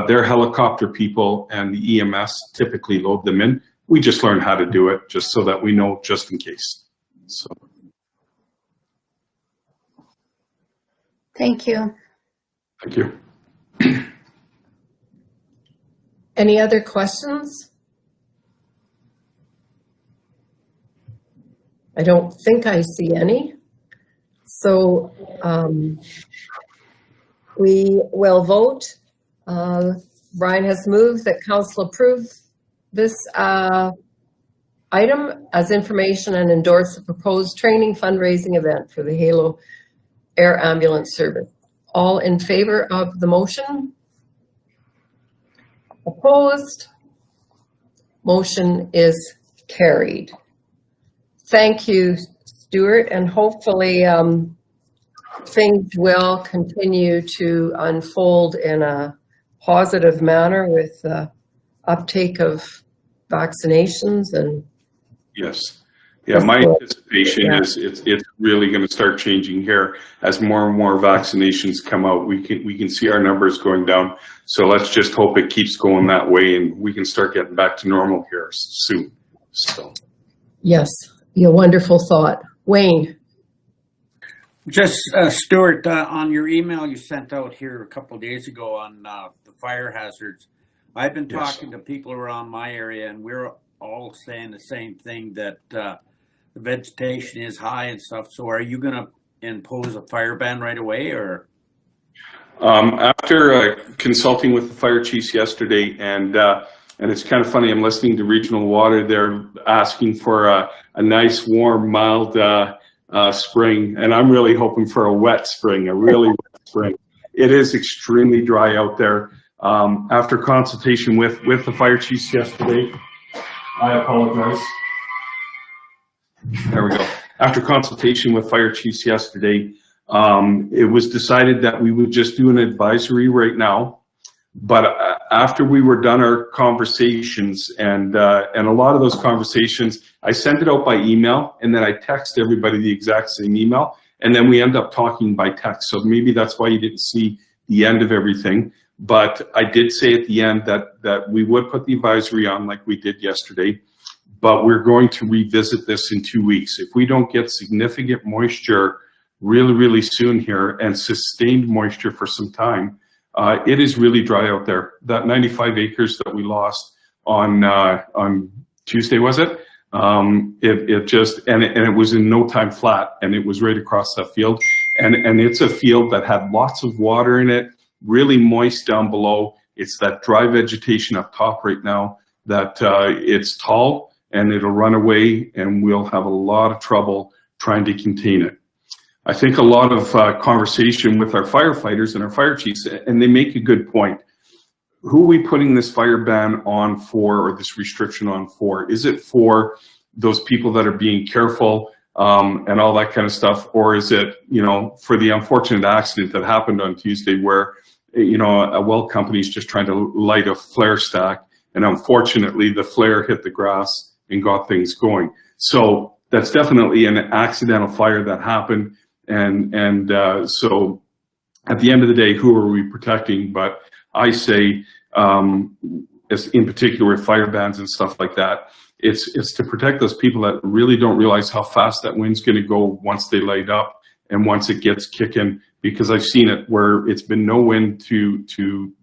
their helicopter people and the EMS typically load them in. We just learn how to do it just so that we know just in case. So. Thank you. Thank you. Any other questions? I don't think I see any. So we will vote. Brian has moved that council approve this item as information and endorse the proposed training fundraising event for the HALO Air Ambulance Service. All in favor of the motion? Opposed? Motion is carried. Thank you, Stuart, and hopefully things will continue to unfold in a positive manner with uptake of vaccinations. And yes, yeah, my anticipation is it's really going to start changing here as more and more vaccinations come out. We can see our numbers going down, so let's just hope it keeps going that way and we can start getting back to normal here soon. So yes, a wonderful thought. Wayne. Just Stuart, on your email you sent out here a couple of days ago on the fire hazards, I've been talking to people around my area, and we're all saying the same thing, that the vegetation is high and stuff. So are you going to impose a fire ban right away, or? After consulting with the fire chiefs yesterday, and it's kind of funny, I'm listening to Regional Water. They're asking for a nice, warm, mild spring, and I'm really hoping for a wet spring, a really wet spring. It is extremely dry out there. After consultation with the fire chiefs yesterday, I apologize. There we go. After consultation with fire chiefs yesterday, it was decided that we would just do an advisory right now. But after we were done our conversations, and a lot of those conversations I send it out by email, and then I text everybody the exact same email, and then we end up talking by text. So maybe that's why you didn't see the end of everything. But I did say at the end that we would put the advisory on like we did yesterday, but we're going to revisit this in 2 weeks. If we don't get significant moisture really, really soon here and sustained moisture for some time, it is really dry out there. That 95 acres that we lost on Tuesday, was it? It was in no time flat, and it was right across that field. And it's a field that had lots of water in it, really moist down below. It's that dry vegetation up top right now that it's tall and it'll run away, and we'll have a lot of trouble trying to contain it. I think a lot of conversation with our firefighters and our fire chiefs, and they make a good point. Who are we putting this fire ban on for, or this restriction on for? Is it for those people that are being careful and all that kind of stuff, or is it, you know, for the unfortunate accident that happened on Tuesday where, you know, a well company is just trying to light a flare stack, and unfortunately the flare hit the grass and got things going. So that's definitely an accidental fire that happened, and so at the end of the day, who are we protecting? But I say, as in particular with fire bans and stuff like that, it's to protect those people that really don't realize how fast that wind's going to go once they light up and once it gets kicking. Because I've seen it where it's been no wind to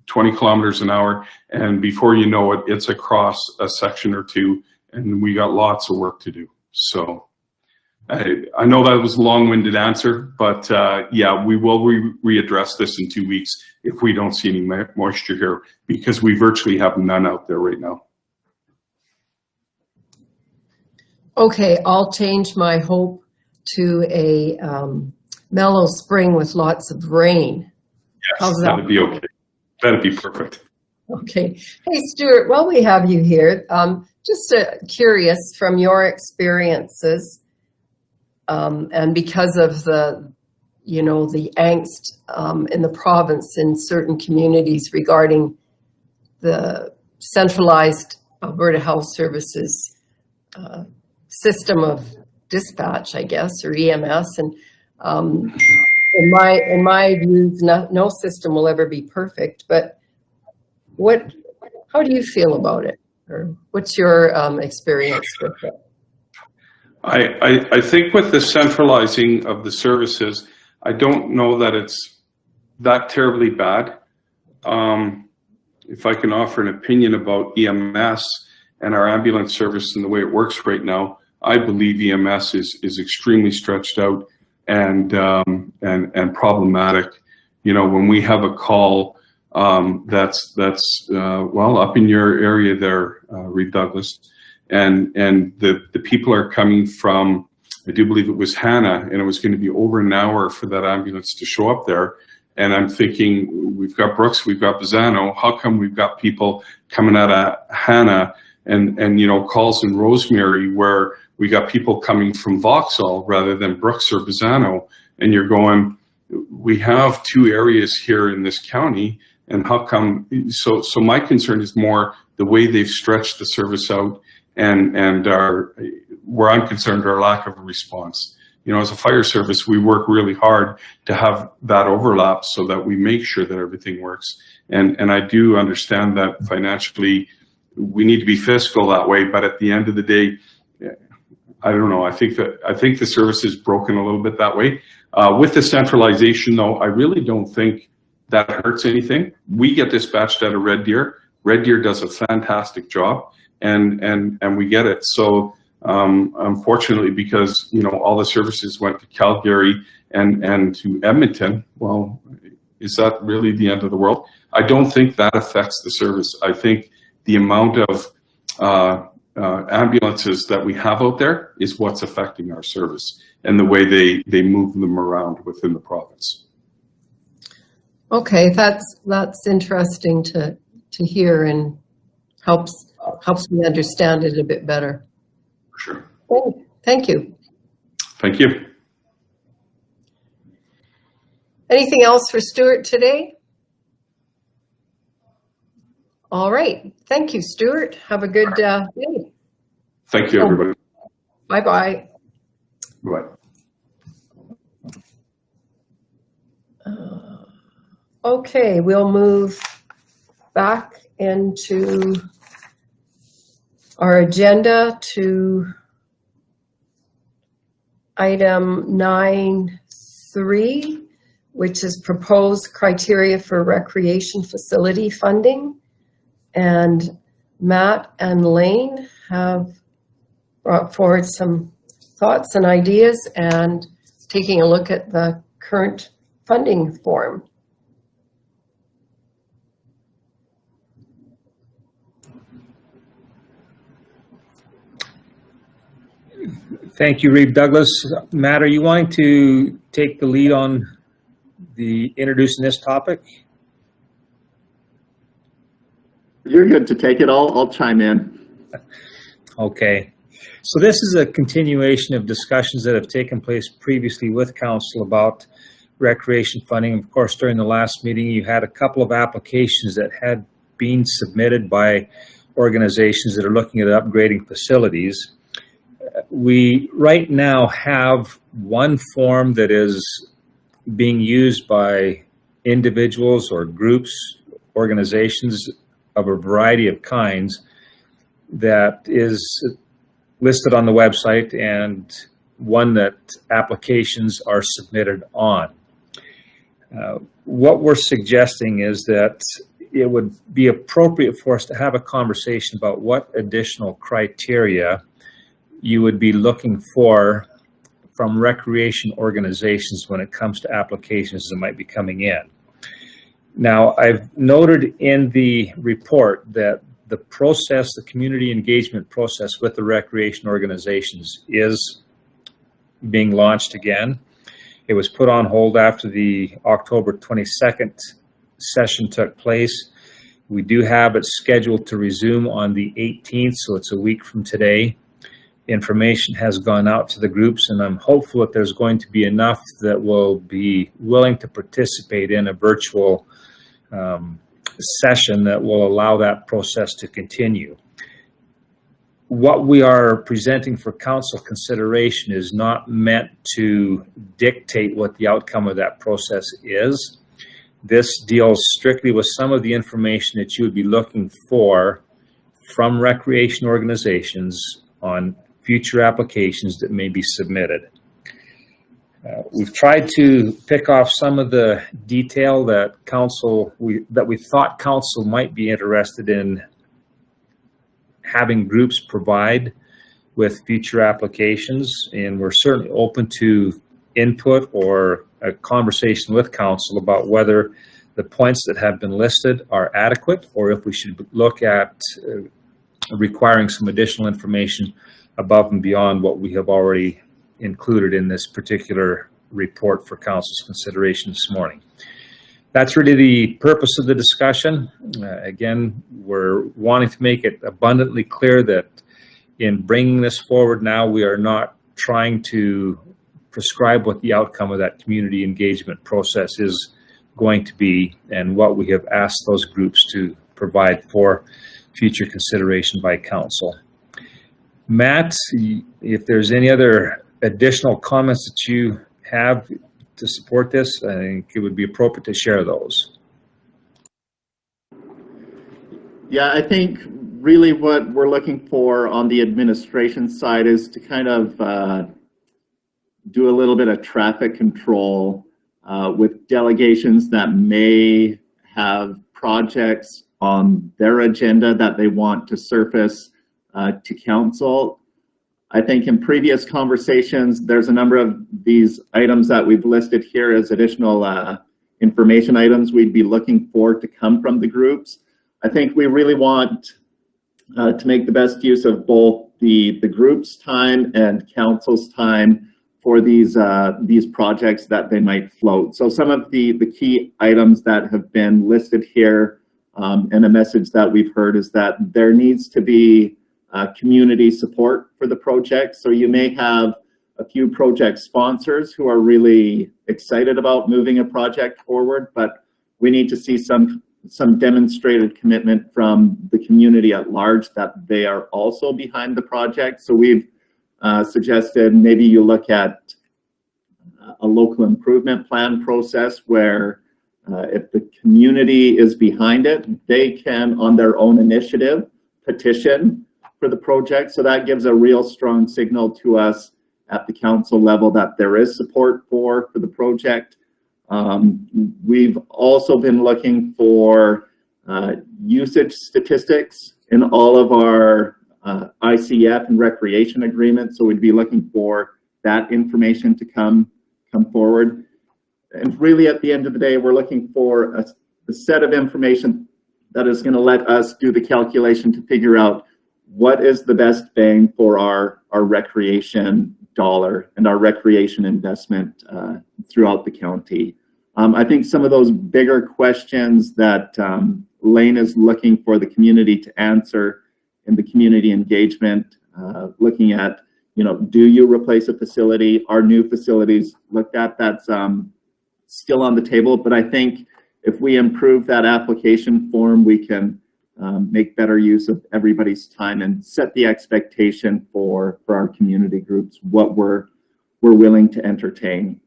20 kilometers an hour, and before you know it, it's across a section or two, and we got lots of work to do. So I know that was a long-winded answer, but yeah, we will readdress this in 2 weeks if we don't see any moisture here, because we virtually have none out there right now. Okay, I'll change my hope to a mellow spring with lots of rain. Yes, how's that? that'd be okay. That'd be perfect. Okay. Hey, Stuart, while we have you here, just curious from your experiences, and because of the, you know, the angst in the province in certain communities regarding the centralized Alberta Health Services system of dispatch, I guess, or EMS, and in my views, no system will ever be perfect. But how do you feel about it, or what's your experience with it? I think with the centralizing of the services, I don't know that it's that terribly bad. If I can offer an opinion about EMS and our ambulance service and the way it works right now, I believe EMS is extremely stretched out and problematic. You know, when we have a call that's well up in your area there, Reed Douglas, and the people are coming from, I do believe it was Hannah, and it was going to be over an hour for that ambulance to show up there. And I'm thinking, we've got Brooks, we've got Bazzano. How come we've got people coming out of Hannah and you know, calls in Rosemary where we got people coming from Vauxhall rather than Brooks or Bazzano? And you're going, we have two areas here in this county, and how come? So my concern is more the way they've stretched the service out, and where I'm concerned, our lack of a response. You know, as a fire service, we work really hard to have that overlap so that we make sure that everything works. And I do understand that financially we need to be fiscal that way, but at the end of the day, I don't know. I think the service is broken a little bit that way. With the centralization, though, I really don't think that hurts anything. We get dispatched out of Red Deer. Red Deer does a fantastic job, and we get it. So unfortunately, because you know all the services went to Calgary and to Edmonton, well, is that really the end of the world? I don't think that affects the service. I think the amount of ambulances that we have out there is what's affecting our service and the way they move them around within the province. Okay, that's interesting to hear, and helps me understand it a bit better. Sure. Thank you. Thank you. Anything else for Stuart today? All right. Thank you, Stuart. Have a good day. Thank you, everybody. Bye-bye. Right. Okay, we'll move back into our agenda to item 9.3, which is proposed criteria for recreation facility funding. And Matt and Lane have brought forward some thoughts and ideas and taking a look at the current funding form. Thank you, Reeve Douglas. Matt, are you wanting to take the lead on the introducing this topic? You're good to take it. I'll chime in. Okay. So this is a continuation of discussions that have taken place previously with council about recreation funding. Of course, during the last meeting, you had a couple of applications that had been submitted by organizations that are looking at upgrading facilities. We right now have one form that is being used by individuals or groups, organizations of a variety of kinds that is listed on the website, and one that applications are submitted on. What we're suggesting is that it would be appropriate for us to have a conversation about what additional criteria you would be looking for from recreation organizations when it comes to applications that might be coming in. Now, I've noted in the report that the process, the community engagement process with the recreation organizations is being launched again. It was put on hold after the October 22nd session took place. We do have it scheduled to resume on the 18th, so it's a week from today. Information has gone out to the groups, and I'm hopeful that there's going to be enough that will be willing to participate in a virtual session that will allow that process to continue. What we are presenting for council consideration is not meant to dictate what the outcome of that process is. This deals strictly with some of the information that you would be looking for from recreation organizations on future applications that may be submitted. We've tried to pick off some of the detail that we thought council might be interested in having groups provide with future applications, and we're certainly open to input or a conversation with council about whether the points that have been listed are adequate or if we should look at requiring some additional information above and beyond what we have already included in this particular report for council's consideration this morning. That's really the purpose of the discussion. Again, we're wanting to make it abundantly clear that in bringing this forward now, we are not trying to prescribe what the outcome of that community engagement process is going to be and what we have asked those groups to provide for future consideration by council. Matt, if there's any other additional comments that you have to support this, I think it would be appropriate to share those. Yeah, I think really what we're looking for on the administration side is to kind of do a little bit of traffic control with delegations that may have projects on their agenda that they want to surface to council. I think in previous conversations, there's a number of these items that we've listed here as additional information items we'd be looking for to come from the groups. I think we really want to make the best use of both the group's time and council's time for these projects that they might float. So some of the key items that have been listed here and a message that we've heard is that there needs to be community support for the project. So you may have a few project sponsors who are really excited about moving a project forward, but we need to see some demonstrated commitment from the community at large that they are also behind the project. So we've suggested maybe you look at a local improvement plan process where if the community is behind it, they can, on their own initiative, petition for the project. So that gives a real strong signal to us at the council level that there is support for the project. We've also been looking for usage statistics in all of our ICF and recreation agreements. So we'd be looking for that information to come forward. And really at the end of the day, we're looking for a set of information that is going to let us do the calculation to figure out what is the best bang for our recreation dollar and our recreation investment throughout the county. I think some of those bigger questions that Lane is looking for the community to answer in the community engagement, looking at, do you replace a facility? Are new facilities looked at? That's still on the table, but I think if we improve that application form, we can make better use of everybody's time and set the expectation for our community groups, what we're willing to entertain.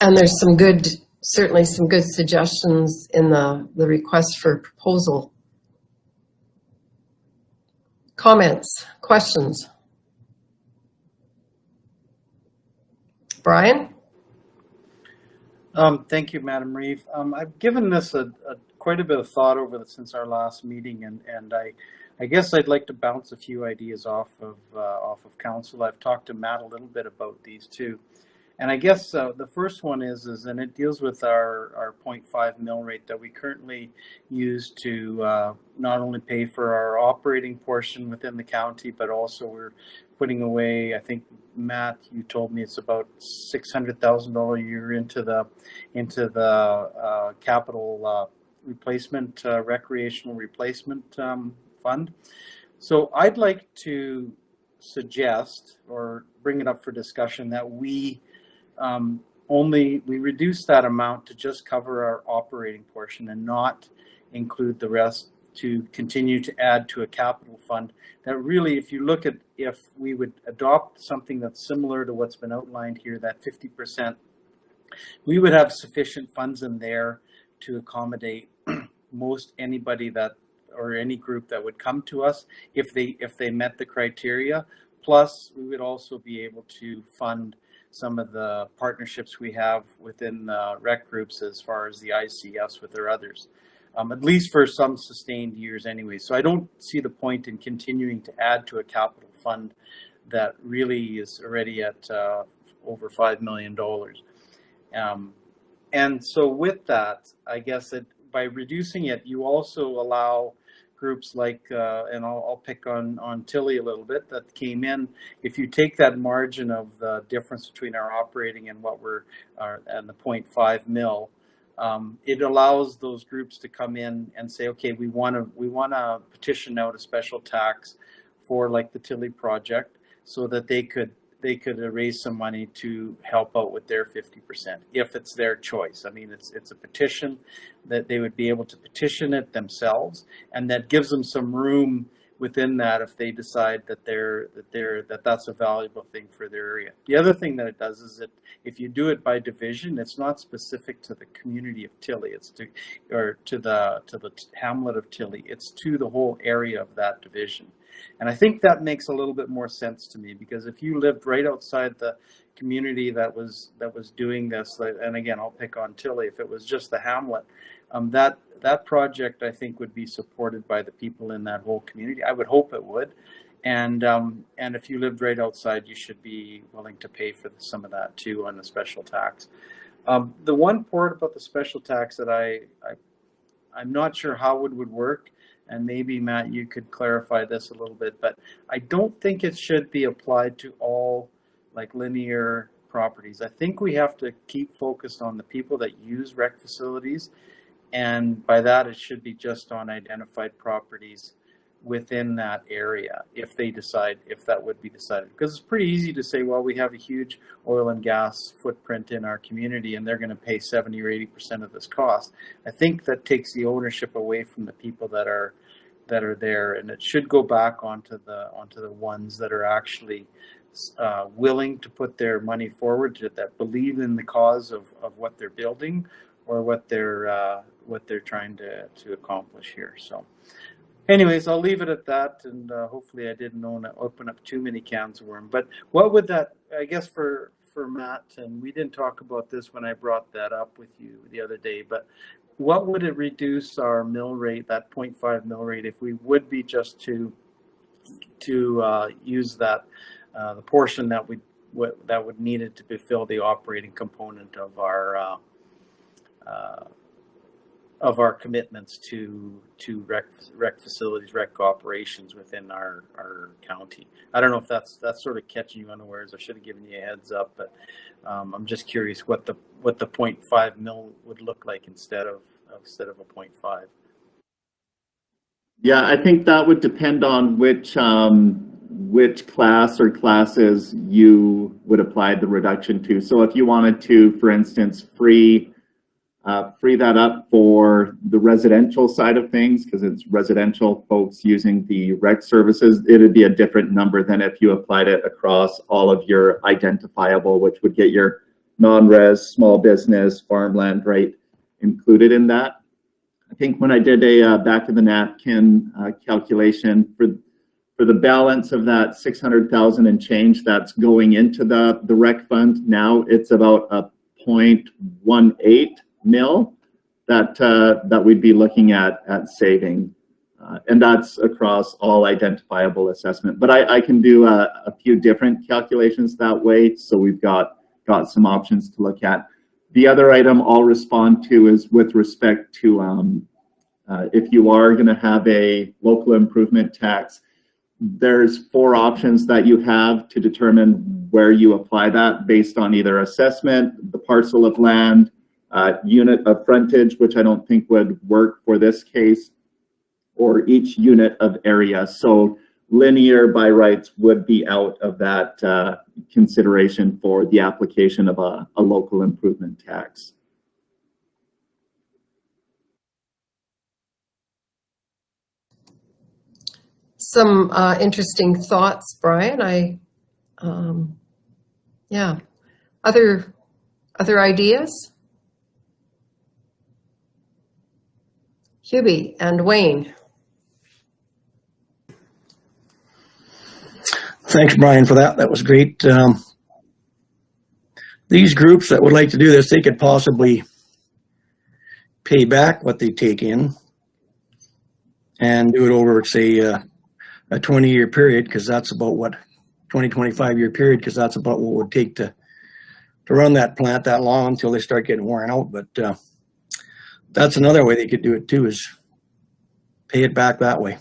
And there's certainly some good suggestions in the request for proposal. Comments, questions? Brian? Thank you, Madam Reeve. I've given this quite a bit of thought since our last meeting, and I guess I'd like to bounce a few ideas off of council. I've talked to Matt a little bit about these too. And I guess the first one is and it deals with our 0.5 mill rate that we currently use to not only pay for our operating portion within the county, but also we're putting away, I think, Matt, you told me it's about $600,000 a year into the capital replacement, recreational replacement fund. So I'd like to suggest or bring it up for discussion that we reduce that amount to just cover our operating portion and not include the rest to continue to add to a capital fund. That really, if you look at if we would adopt something that's similar to what's been outlined here, that 50%, we would have sufficient funds in there to accommodate most anybody that or any group that would come to us if they met the criteria. Plus, we would also be able to fund some of the partnerships we have within the rec groups as far as the ICS with their others, at least for some sustained years anyway. So I don't see the point in continuing to add to a capital fund that really is already at over $5 million. And so with that, I guess by reducing it, you also allow groups like, and I'll pick on Tilly a little bit, that came in. If you take that margin of the difference between our operating and what and the 0.5 mil, it allows those groups to come in and say, okay, we want to petition out a special tax for like the Tilly project, so that they could raise some money to help out with their 50% if it's their choice. I mean, it's a petition that they would be able to petition it themselves, and that gives them some room within that if they decide that that's a valuable thing for their area. The other thing that it does is that if you do it by division, it's not specific to the community of Tilly, it's to the hamlet of Tilly, it's to the whole area of that division. And I think that makes a little bit more sense to me, because if you lived right outside the community that was doing this, and again, I'll pick on Tilly, if it was just the hamlet, that project I think would be supported by the people in that whole community. I would hope it would. And if you lived right outside, you should be willing to pay for some of that too on the special tax. The one part about the special tax that I'm not sure how it would work, and maybe Matt, you could clarify this a little bit, but I don't think it should be applied to all like linear properties. I think we have to keep focused on the people that use rec facilities, and by that it should be just on identified properties within that area if they decide, if that would be decided. Because it's pretty easy to say, well, we have a huge oil and gas footprint in our community and they're going to pay 70 or 80% of this cost. I think that takes the ownership away from the people that are there, and it should go back onto the ones that are actually willing to put their money forward, that believe in the cause of what they're building or what they're trying to accomplish here. So anyways, I'll leave it at that, and hopefully I didn't open up too many cans of worms. But what would that, I guess for Matt, and we didn't talk about this when I brought that up with you the other day, but what would it reduce our mill rate, that 0.5 mill rate, if we would be just to use that the portion that would needed to fulfill the operating component of our commitments to rec facilities, rec operations within our county. I don't know if that's sort of catching you unawares. I should have given you a heads up, but I'm just curious what the 0.5 mil would look like instead of a 0.5. Yeah, I think that would depend on which class or classes you would apply the reduction to. So if you wanted to, for instance, free that up for the residential side of things, because it's residential folks using the rec services, it'd be a different number than if you applied it across all of your identifiable, which would get your non-res, small business, farmland, right, included in that. I think when I did a back of the napkin calculation for the balance of that 600,000 and change that's going into the rec fund, now it's about a 0.18 mil that we'd be looking at saving, and that's across all identifiable assessment. But I can do a few different calculations that way, so we've got some options to look at. The other item I'll respond to is with respect to if you are going to have a local improvement tax, there's 4 options that you have to determine where you apply that based on either assessment, the parcel of land, unit of frontage, which I don't think would work for this case, or each unit of area. So linear by rights would be out of that consideration for the application of a local improvement tax. Some interesting thoughts, Brian. Yeah. Other ideas? Hubie and Wayne. Thanks, Brian, for that. That was great. These groups that would like to do this, they could possibly pay back what they take in and do it over, say, a 20-year period, because that's about what, 25-year period, because that's about what it would take to run that plant that long until they start getting worn out. But that's another way they could do it too, is pay it back that way.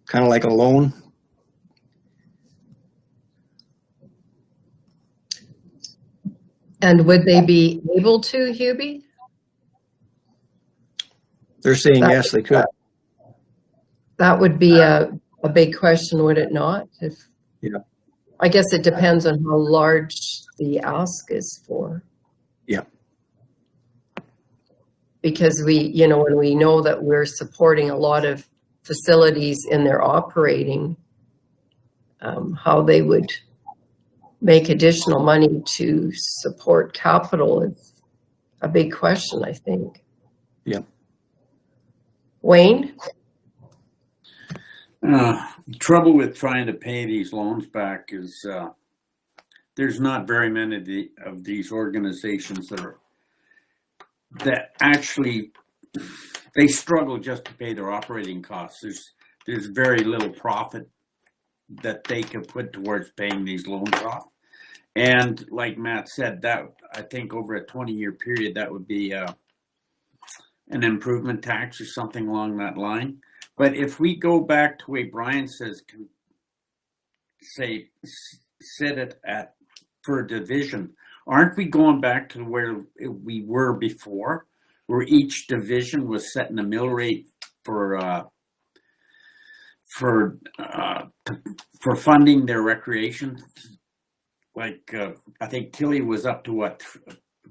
Kind of like a loan. And would they be able to, Hubie? They're saying yes, they could. That would be a big question, would it not? Yeah. I guess it depends on how large the ask is for. Yeah. Because when we know that we're supporting a lot of facilities in their operating, how they would make additional money to support capital is a big question, I think. Yeah. Wayne? The trouble with trying to pay these loans back is there's not very many of these organizations that actually, they struggle just to pay their operating costs. There's very little profit that they can put towards paying these loans off. And like Matt said, that I think over a 20-year period, that would be an improvement tax or something along that line. But if we go back to where Brian says, say, set it at per division, aren't we going back to where we were before, where each division was setting a mill rate for for funding their recreation. Like I think Tilly was up to what,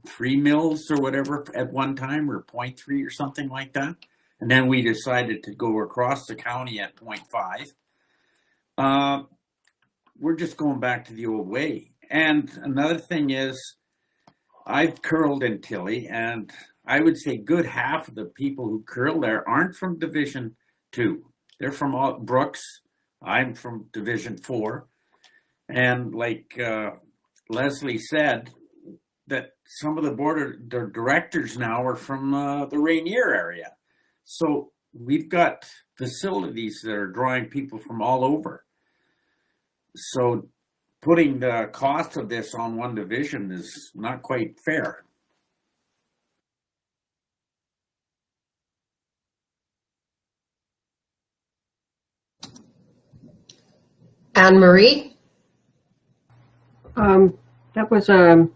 3 mils or whatever at one time, or 0.3 or something like that. And then we decided to go across the county at 0.5. We're just going back to the old way. And another thing is, I've curled in Tilly, and I would say good half of the people who curl there aren't from Division 2. They're from Brooks. I'm from Division 4. And like Leslie said, that some of the board of directors now are from the Rainier area. So we've got facilities that are drawing people from all over. So putting the cost of this on one division is not quite fair. Anne Marie? That was a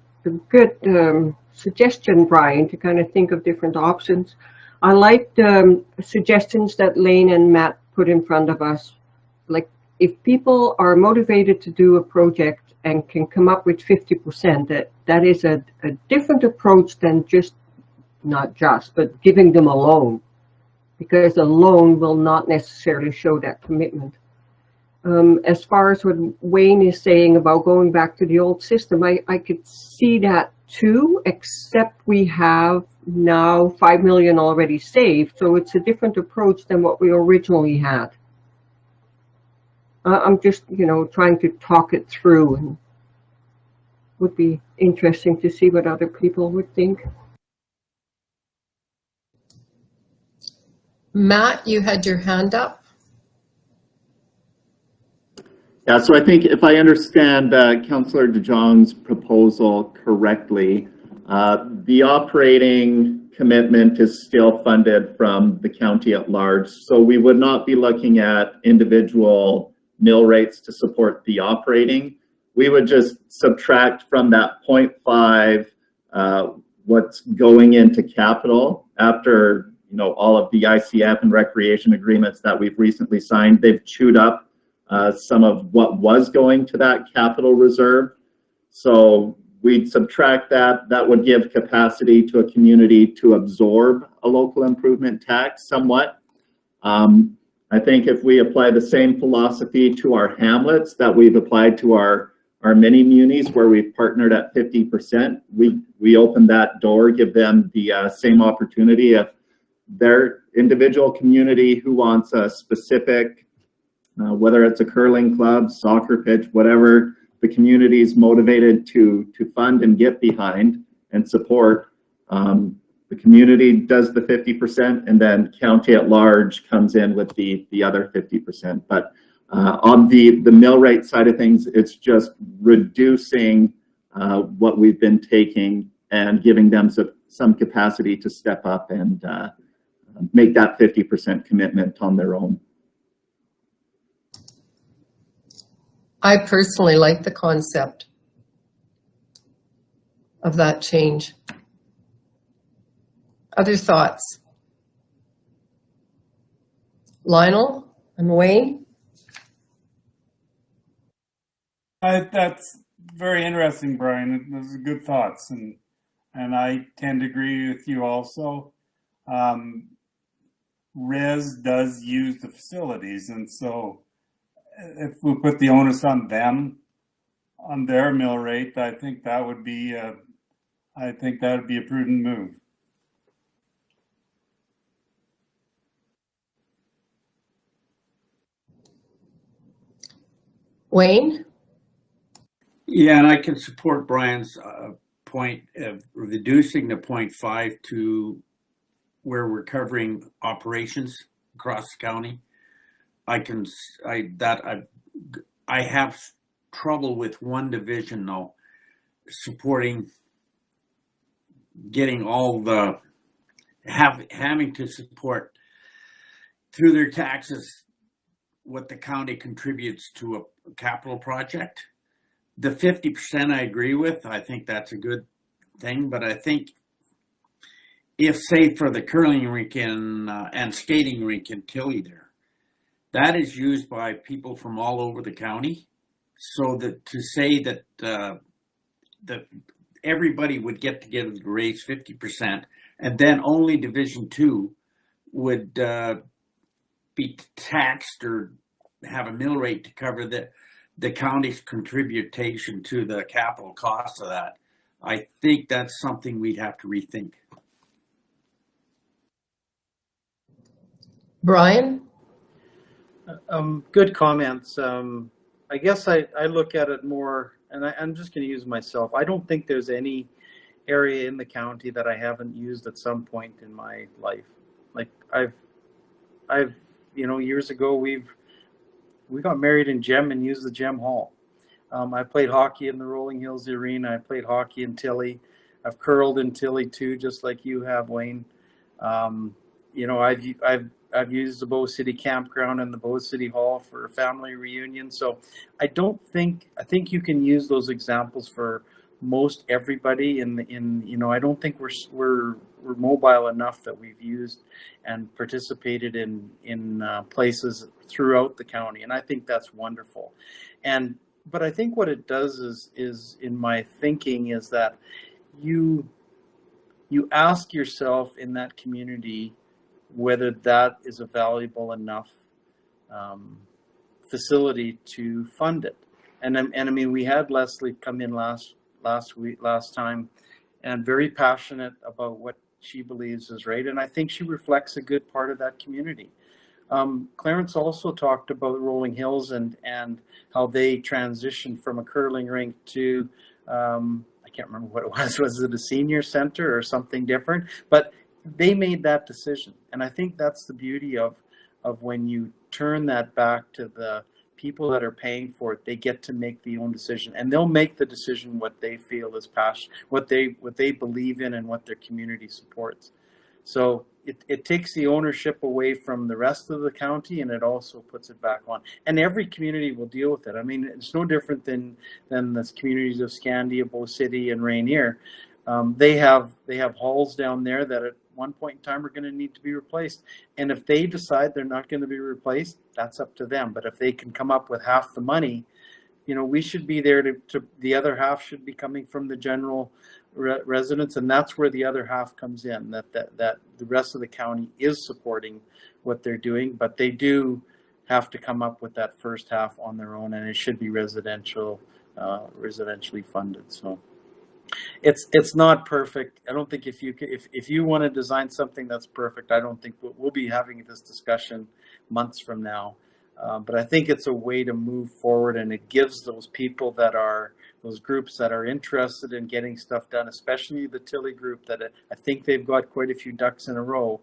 good suggestion, Brian, to kind of think of different options. I like the suggestions that Lane and Matt put in front of us. Like, if people are motivated to do a project and can come up with 50%, that is a different approach than but giving them a loan, because a loan will not necessarily show that commitment. As far as what Wayne is saying about going back to the old system, I could see that too, except we have now 5 million already saved, so it's a different approach than what we originally had. I'm just, trying to talk it through, and would be interesting to see what other people would think. Matt, you had your hand up. Yeah, so I think if I understand Councillor DeJong's proposal correctly, the operating commitment is still funded from the county at large. So we would not be looking at individual mill rates to support the operating. We would just subtract from that 0.5 what's going into capital after all of the ICF and recreation agreements that we've recently signed. They've chewed up some of what was going to that capital reserve. So we'd subtract that. That would give capacity to a community to absorb a local improvement tax somewhat. I think if we apply the same philosophy to our hamlets that we've applied to our mini munis, where we've partnered at 50%, we open that door, give them the same opportunity. If their individual community who wants a specific, whether it's a curling club, soccer pitch, whatever the community is motivated to fund and get behind and support, the community does the 50%, and then county at large comes in with the other 50%. But on the mill rate side of things, it's just reducing what we've been taking and giving them some capacity to step up and make that 50% commitment on their own. I personally like the concept of that change. Other thoughts? Lionel and Wayne? That's very interesting, Brian. Those are good thoughts, and I tend to agree with you also. RES does use the facilities, and so if we put the onus on them, on their mill rate, I think that would be a prudent move. Wayne? Yeah, and I can support Brian's point of reducing the 0.5 to where we're covering operations across the county. I have trouble with one division though, supporting getting all the having to support through their taxes what the county contributes to a capital project. The 50% I agree with. I think that's a good thing, but I think if, say, for the curling rink and skating rink in Tilly there, that is used by people from all over the county. So that to say that that everybody would get together to raise 50%, and then only Division 2 would be taxed or have a mill rate to cover the county's contribution to the capital cost of that. I think that's something we'd have to rethink. Brian? Good comments. I guess I look at it more, and I'm just going to use myself. I don't think there's any area in the county that I haven't used at some point in my life. Like I've years ago we got married in Gem and used the Gem Hall. I played hockey in the Rolling Hills Arena. I played hockey in Tilly. I've curled in Tilly too, just like you have, Wayne. I've used the Bow City Campground and the Bow City Hall for a family reunion. So I think you can use those examples for most everybody I don't think we're mobile enough that we've used and participated in places throughout the county, and I think that's wonderful. But I think what it does is in my thinking is that you ask yourself in that community whether that is a valuable enough facility to fund it. And I mean, we had Leslie come in last time, and very passionate about what she believes is right. And I think she reflects a good part of that community. Clarence also talked about Rolling Hills and how they transitioned from a curling rink to, I can't remember what it was. Was it a senior center or something different? But they made that decision. And I think that's the beauty of when you turn that back to the people that are paying for it. They get to make the own decision, and they'll make the decision what they feel is passion, what they believe in, and what their community supports. So it takes the ownership away from the rest of the county, and it also puts it back on. And every community will deal with it. I mean, it's no different than the communities of Scandia, Bow City, and Rainier. They have halls down there that at one point in time are going to need to be replaced. And if they decide they're not going to be replaced, that's up to them. But if they can come up with half the money, we should be there to the other half should be coming from the general residents, and that's where the other half comes in, that the rest of the county is supporting what they're doing, but they do have to come up with that first half on their own, and it should be residentially funded. So it's not perfect. I don't think if you want to design something that's perfect, I don't think we'll be having this discussion months from now. But I think it's a way to move forward, and it gives those people those groups that are interested in getting stuff done, especially the Tilly group, that I think they've got quite a few ducks in a row.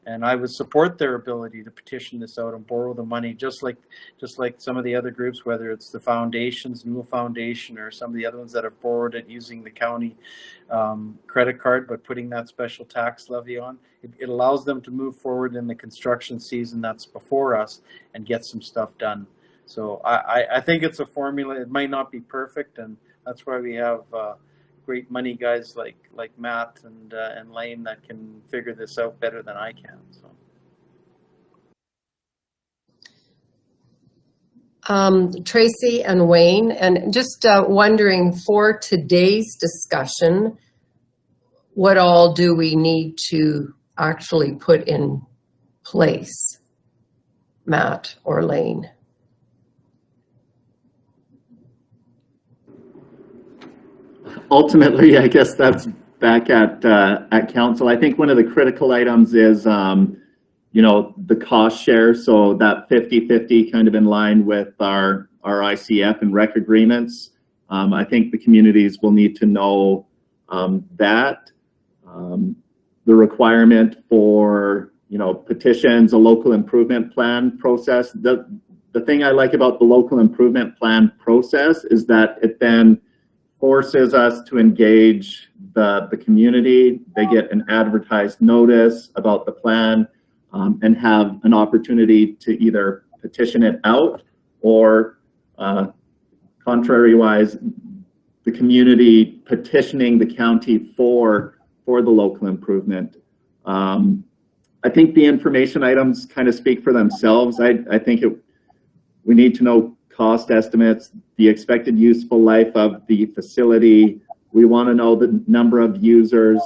And I would support their ability to petition this out and borrow the money, just like some of the other groups, whether it's the foundations, Newell Foundation, or some of the other ones that have borrowed it using the county credit card, but putting that special tax levy on. It allows them to move forward in the construction season that's before us and get some stuff done. So I think it's a formula. It might not be perfect, and that's why we have great money guys like Matt and Lane that can figure this out better than I can. So. Tracy and Wayne, and just wondering for today's discussion, what all do we need to actually put in place, Matt or Lane? Ultimately, I guess that's back at council. I think one of the critical items is, the cost share. So that 50-50 kind of in line with our ICF and rec agreements. I think the communities will need to know that. The requirement for, petitions, a local improvement plan process. The thing I like about the local improvement plan process is that it then forces us to engage the community. They get an advertised notice about the plan and have an opportunity to either petition it out or contrary-wise, the community petitioning the county for the local improvement I think the information items kind of speak for themselves. I think we need to know cost estimates, the expected useful life of the facility. We want to know the number of users,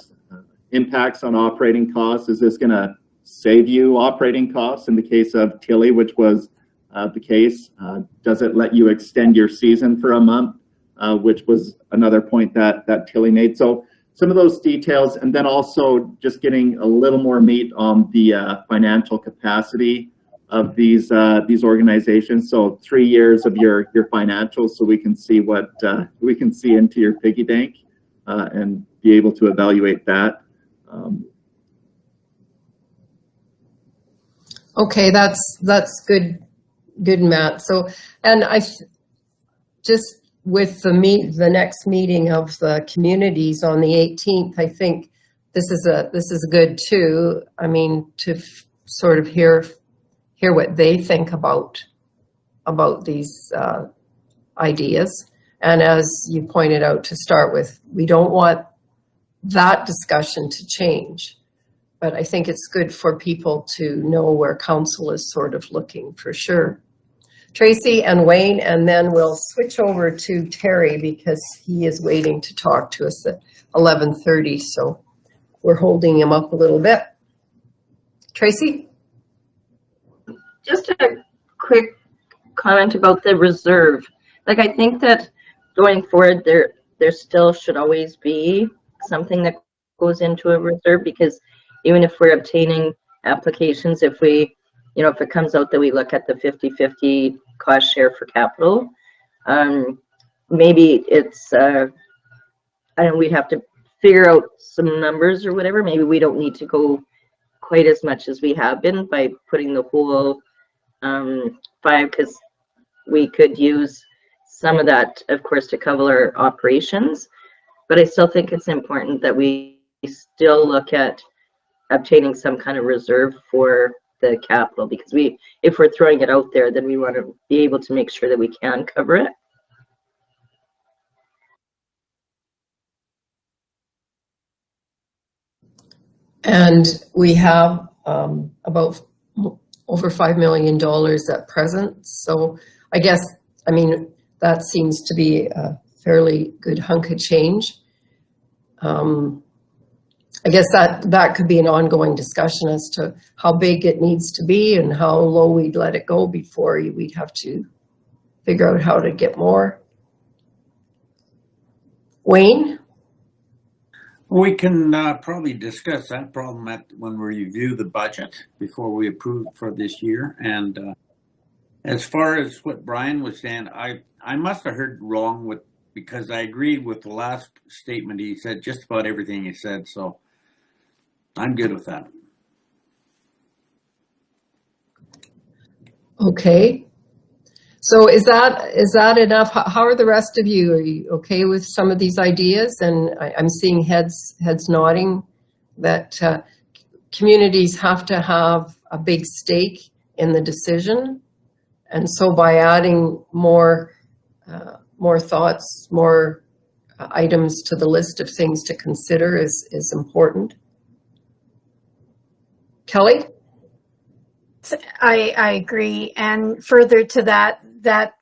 impacts on operating costs. Is this going to save you operating costs in the case of Tilly, which was the case? Does it let you extend your season for a month, which was another point that Tilly made? So some of those details, and then also just getting a little more meat on the financial capacity of these organizations. So 3 years of your financials, so we can see what we can see into your piggy bank and be able to evaluate that. Okay, that's good, Matt. So, and just with the next meeting of the communities on the 18th, I think this is good too. I mean, to sort of hear what they think about these ideas. And as you pointed out to start with, we don't want that discussion to change. But I think it's good for people to know where council is sort of looking for sure. Tracy and Wayne, and then we'll switch over to Terry because he is waiting to talk to us at 11:30. So we're holding him up a little bit. Tracy? Just a quick comment about the reserve. Like, I think that going forward, there still should always be something that goes into a reserve, because even if we're obtaining applications, if we, if it comes out that we look at the 50-50 cost share for capital, maybe it's, I don't know, we'd have to figure out some numbers or whatever. Maybe we don't need to go quite as much as we have been by putting the whole 5, because we could use some of that, of course, to cover our operations. But I still think it's important that we still look at obtaining some kind of reserve for the capital, because if we're throwing it out there, then we want to be able to make sure that we can cover it. And we have about over $5 million at present. So I guess, I mean, that seems to be a fairly good hunk of change. I guess that could be an ongoing discussion as to how big it needs to be and how low we'd let it go before we'd have to figure out how to get more. Wayne? We can probably discuss that problem when we review the budget before we approve for this year. And as far as what Brian was saying, I must have heard wrong because I agreed with the last statement he said, just about everything he said. So I'm good with that. Okay. So is that enough? How are the rest of you? Are you okay with some of these ideas? And I'm seeing heads nodding that communities have to have a big stake in the decision. And so by adding more thoughts, more items to the list of things to consider is important. Kelly? I agree. And further to that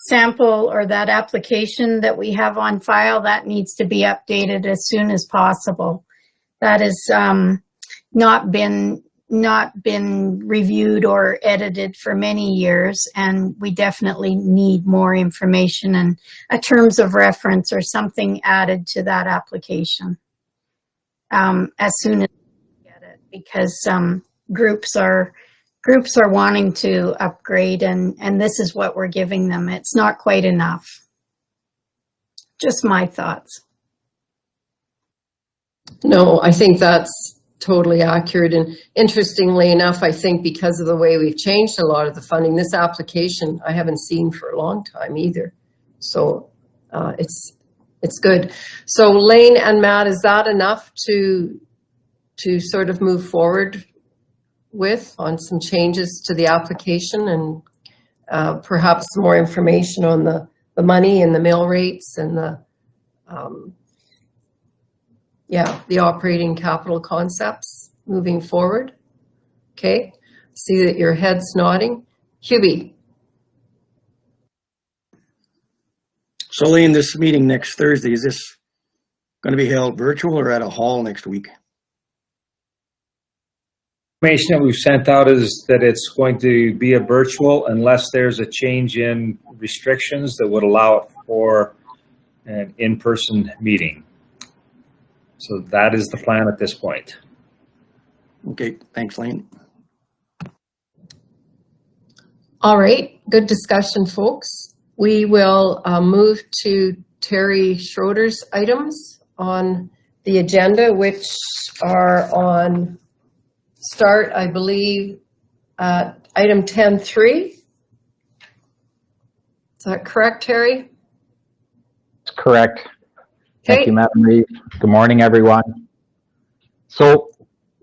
sample or that application that we have on file, that needs to be updated as soon as possible. That has not been reviewed or edited for many years, and we definitely need more information and a terms of reference or something added to that application as soon as we get it, because groups are wanting to upgrade, and this is what we're giving them. It's not quite enough. Just my thoughts. No, I think that's totally accurate. And interestingly enough, I think because of the way we've changed a lot of the funding, this application I haven't seen for a long time either. So it's good. So Lane and Matt, is that enough to sort of move forward with on some changes to the application and perhaps some more information on the money and the mill rates and the operating capital concepts moving forward? Okay, see that your head's nodding. Hubie? So Elaine, this meeting next Thursday, is this going to be held virtual or at a hall next week? Information that we've sent out is that it's going to be a virtual unless there's a change in restrictions that would allow it for an in-person meeting. So that is the plan at this point. Okay, thanks, Lane. All right, good discussion, folks. We will move to Terry Schroeder's items on the agenda, which are on start, I believe, item 10.3. Is that correct, Terry? That's correct. Okay. Thank you, Madam Reeve. Good morning, everyone. So,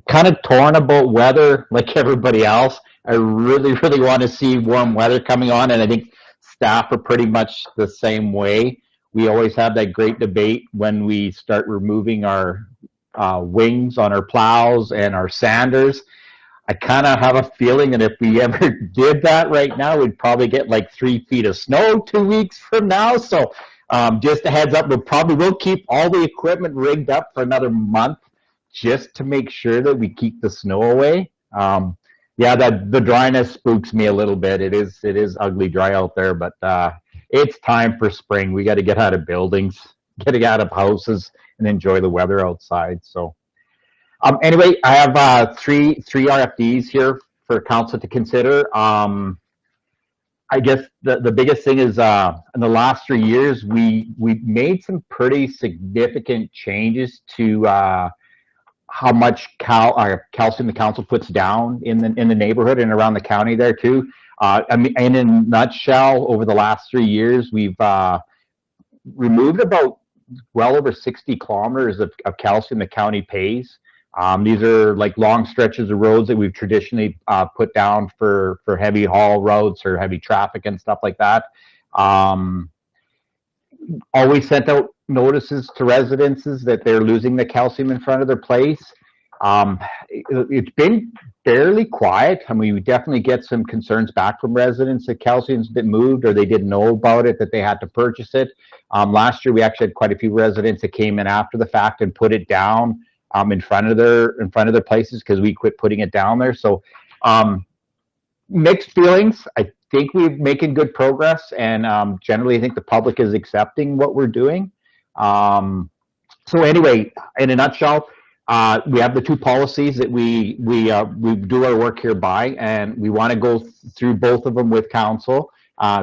kind of torn about weather like everybody else. I really want to see warm weather coming on, and I think staff are pretty much the same way. We always have that great debate when we start removing our wings on our plows and our sanders. I kind of have a feeling that if we ever did that right now, we'd probably get like 3 feet of snow 2 weeks from now. So just a heads up, we'll keep all the equipment rigged up for another month just to make sure that we keep the snow away. Yeah, the dryness spooks me a little bit. It is ugly dry out there, but it's time for spring. We got to get out of buildings, get out of houses, and enjoy the weather outside. So anyway, I have three RFDs here for council to consider. I guess the biggest thing is in the last 3 years, we made some pretty significant changes to how much calcium the council puts down in the neighborhood and around the county there too. I mean, and in a nutshell, over the last 3 years, we've removed about well over 60 kilometers of calcium the county pays. These are like long stretches of roads that we've traditionally put down for heavy haul roads or heavy traffic and stuff like that. Always sent out notices to residences that they're losing the calcium in front of their place. It's been fairly quiet. I mean, we definitely get some concerns back from residents that calcium's been moved or they didn't know about it, that they had to purchase it. Last year, we actually had quite a few residents that came in after the fact and put it down in front of their places because we quit putting it down there. So mixed feelings. I think we're making good progress, and generally, I think the public is accepting what we're doing. So anyway, in a nutshell, we have the two policies that we do our work here by, and we want to go through both of them with council,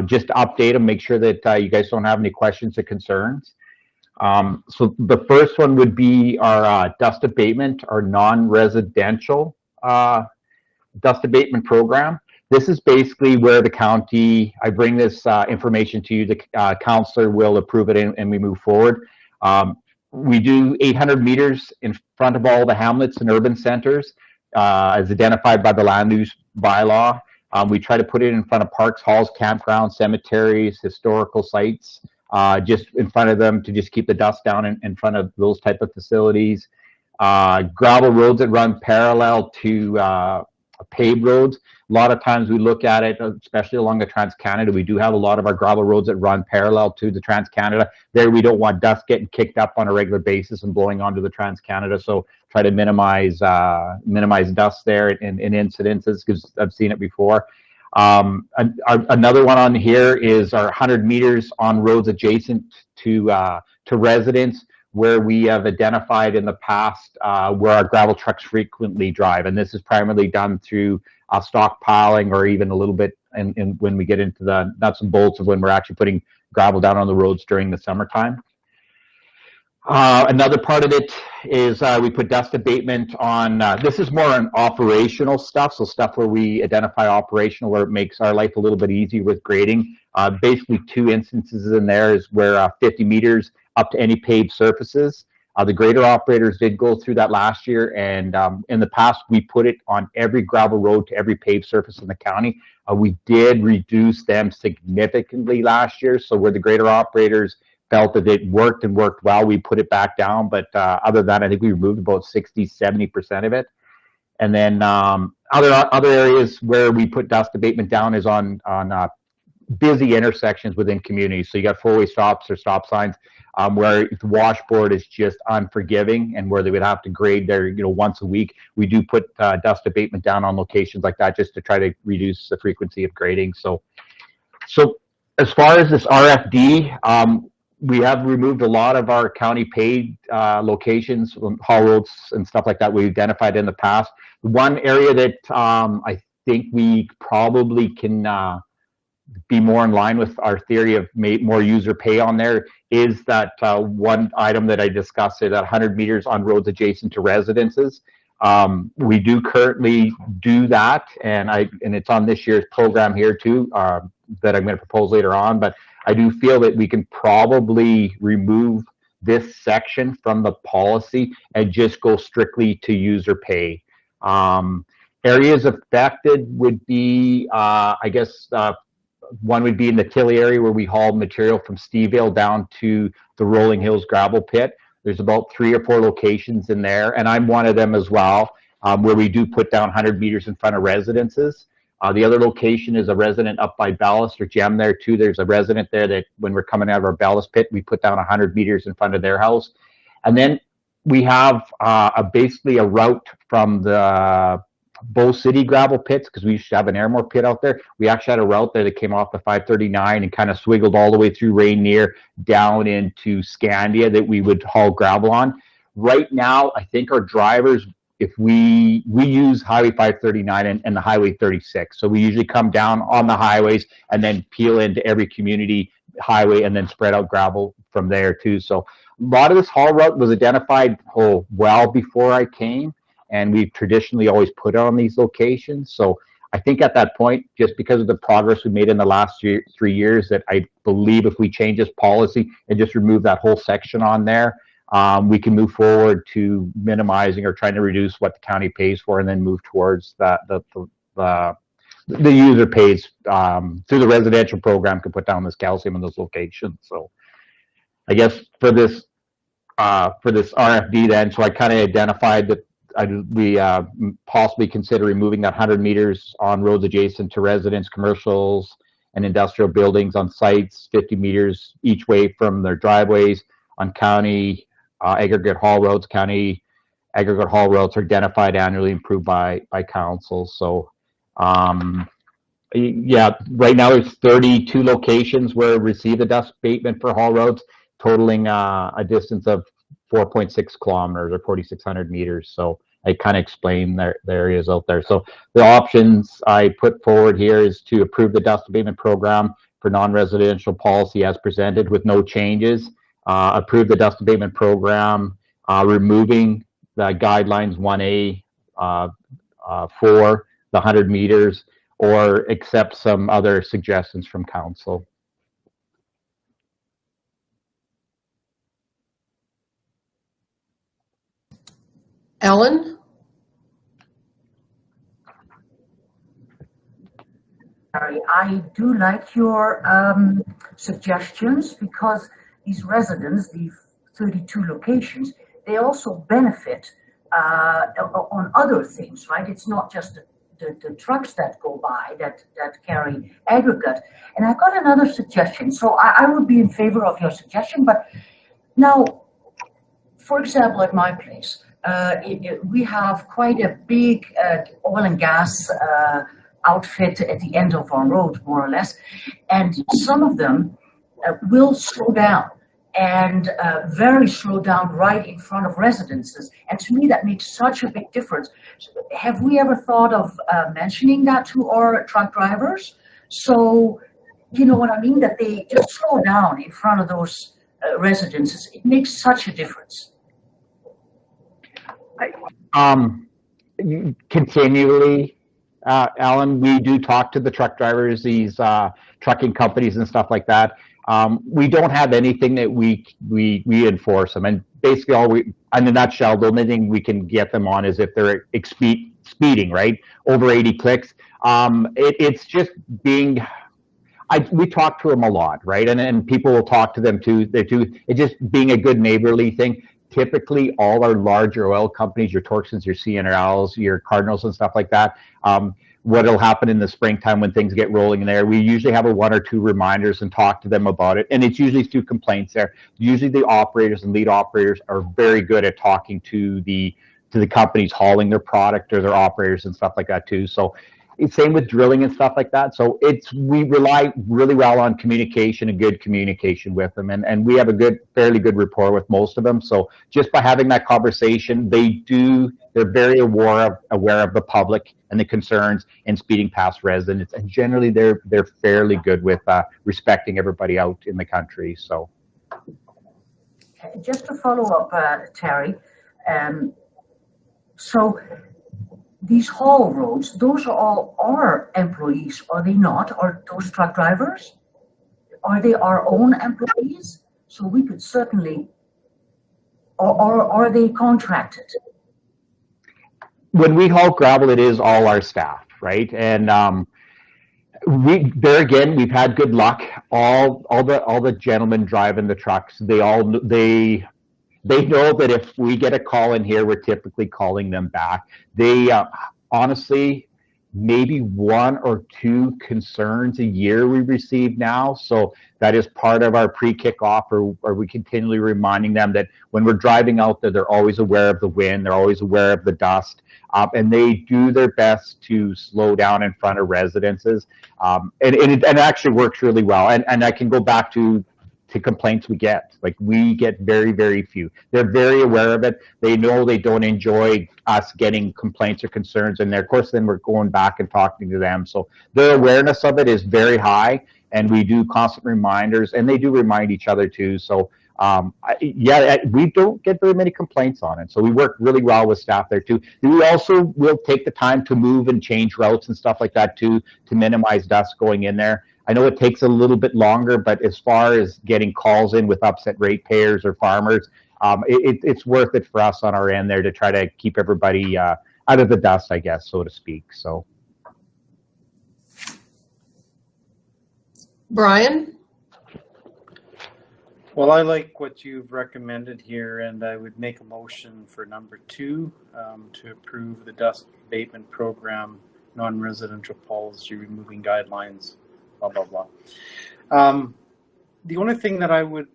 just to update them, make sure that you guys don't have any questions or concerns. So the first one would be our dust abatement, our non-residential dust abatement program. This is basically where the county, I bring this information to you, the councillor will approve it and we move forward. We do 800 meters in front of all the hamlets and urban centers as identified by the land use bylaw. We try to put it in front of parks, halls, campgrounds, cemeteries, historical sites, just in front of them to just keep the dust down in front of those type of facilities. Gravel roads that run parallel to paved roads. A lot of times we look at it, especially along the Trans-Canada, we do have a lot of our gravel roads that run parallel to the Trans-Canada. There we don't want dust getting kicked up on a regular basis and blowing onto the Trans-Canada, so try to minimize dust there in incidences, because I've seen it before. Another one on here is our 100 meters on roads adjacent to residents, where we have identified in the past where our gravel trucks frequently drive, and this is primarily done through stockpiling, or even a little bit when we get into the nuts and bolts of when we're actually putting gravel down on the roads during the summertime. Another part of it is we put dust abatement on, this is more on operational stuff, so stuff where we identify operational, where it makes our life a little bit easier with grading. Basically 2 instances in there is where 50 meters up to any paved surfaces. The grader operators did go through that last year, and in the past we put it on every gravel road to every paved surface in the county. We did reduce them significantly last year, so where the grader operators felt that it worked and worked well, we put it back down, but other than that, I think we removed about 60-70% of it. And then Other areas where we put dust abatement down is on busy intersections within communities. So you got four-way stops or stop signs where the washboard is just unforgiving and where they would have to grade there, once a week. We do put dust abatement down on locations like that just to try to reduce the frequency of grading. So as far as this RFD, we have removed a lot of our county paid locations, haul roads and stuff like that we identified in the past. One area that I think we probably can be more in line with our theory of more user pay on there is that one item that I discussed, that 100 meters on roads adjacent to residences. We do currently do that, and it's on this year's program here too, that I'm going to propose later on, but I do feel that we can probably remove this section from the policy and just go strictly to user pay. Areas affected would be, I guess, one would be in the Tilly area where we haul material from Steeville down to the Rolling Hills gravel pit. There's about 3 or 4 locations in there, and I'm one of them as well, where we do put down 100 meters in front of residences. The other location is a resident up by BYLAWS or Gem there too. There's a resident there that when we're coming out of our BYLAWS pit, we put down 100 meters in front of their house. And then we have basically a route from the Bow City gravel pits, because we used to have an Airmore pit out there. We actually had a route there that came off the 539 and kind of swiggled all the way through Rainier down into Scandia that we would haul gravel on. Right now, I think our drivers, if we use Highway 539 and the Highway 36, so we usually come down on the highways and then peel into every community highway and then spread out gravel from there too. So a lot of this haul route was identified well before I came, and we've traditionally always put it on these locations. So I think at that point, just because of the progress we made in the last 3 years, that I believe if we change this policy and just remove that whole section on there, we can move forward to minimizing or trying to reduce what the county pays for, and then move towards that the user pays through the residential program can put down this calcium in those locations. So I guess for this RFD then, so I kind of identified that we possibly consider removing that 100 meters on roads adjacent to residents, commercials, and industrial buildings on sites, 50 meters each way from their driveways on county aggregate haul roads. County aggregate haul roads are identified annually improved by council. So yeah, right now there's 32 locations where we receive the dust abatement for haul roads, totaling a distance of 4.6 kilometers or 4,600 meters. So I kind of explained the areas out there. So the options I put forward here is to approve the dust abatement program for non-residential policy as presented with no changes. Approve the dust abatement program, removing the guidelines 1A for the 100 meters, or accept some other suggestions from council. Ellen? I do like your suggestions, because these residents, the 32 locations, they also benefit on other things, right? It's not just the trucks that go by that carry aggregate. And I got another suggestion. So I would be in favor of your suggestion, but now, for example, at my place, we have quite a big oil and gas outfit at the end of our road, more or less, and some of them will slow down, and very slow down right in front of residences. And to me, that makes such a big difference. Have we ever thought of mentioning that to our truck drivers? So, you know what I mean, that they just slow down in front of those residences. It makes such a difference. Continually, Alan, we do talk to the truck drivers, these trucking companies and stuff like that. We don't have anything that we enforce them, and basically all we, in a nutshell, the only thing we can get them on is if they're speeding, right, over 80 clicks. It's just being, we talk to them a lot, right, and people will talk to them too. It's just being a good neighborly thing. typically all our larger oil companies, your Torksons, your CNRLs, your Cardinals and stuff like that, what'll happen in the springtime when things get rolling there, we usually have a 1 or 2 reminders and talk to them about it. And it's usually through complaints there. Usually the operators and lead operators are very good at talking to the companies hauling their product or their operators and stuff like that too. So it's same with drilling and stuff like that. So we rely really well on communication and good communication with them. And we have a fairly good rapport with most of them. So just by having that conversation, they're very aware of the public and the concerns and speeding past residents. And generally they're fairly good with respecting everybody out in the country. So just to follow up, Terry, so these haul roads, those are all our employees, are they not? Are those truck drivers? Are they our own employees? So we could certainly, or are they contracted? When we haul gravel, it is all our staff, right? And we've had good luck. All the gentlemen driving the trucks, they know that if we get a call in here, we're typically calling them back. They honestly, maybe 1 or 2 concerns a year we receive now. So that is part of our pre-kickoff, or we continually reminding them that when we're driving out there, they're always aware of the wind, they're always aware of the dust, and they do their best to slow down in front of residences. And it actually works really well. And I can go back to complaints we get. Like, we get very, very few. They're very aware of it. They know they don't enjoy us getting complaints or concerns, and of course then we're going back and talking to them. So their awareness of it is very high, and we do constant reminders, and they do remind each other too. So we don't get very many complaints on it. So we work really well with staff there too. We also will take the time to move and change routes and stuff like that too, to minimize dust going in there. I know it takes a little bit longer, but as far as getting calls in with upset ratepayers or farmers, it's worth it for us on our end there to try to keep everybody out of the dust, I guess, so to speak. So, Brian? Well, I like what you've recommended here, and I would make a motion for number 2 to approve the dust abatement program, non-residential policy, removing guidelines, blah, blah, blah. The only thing that I would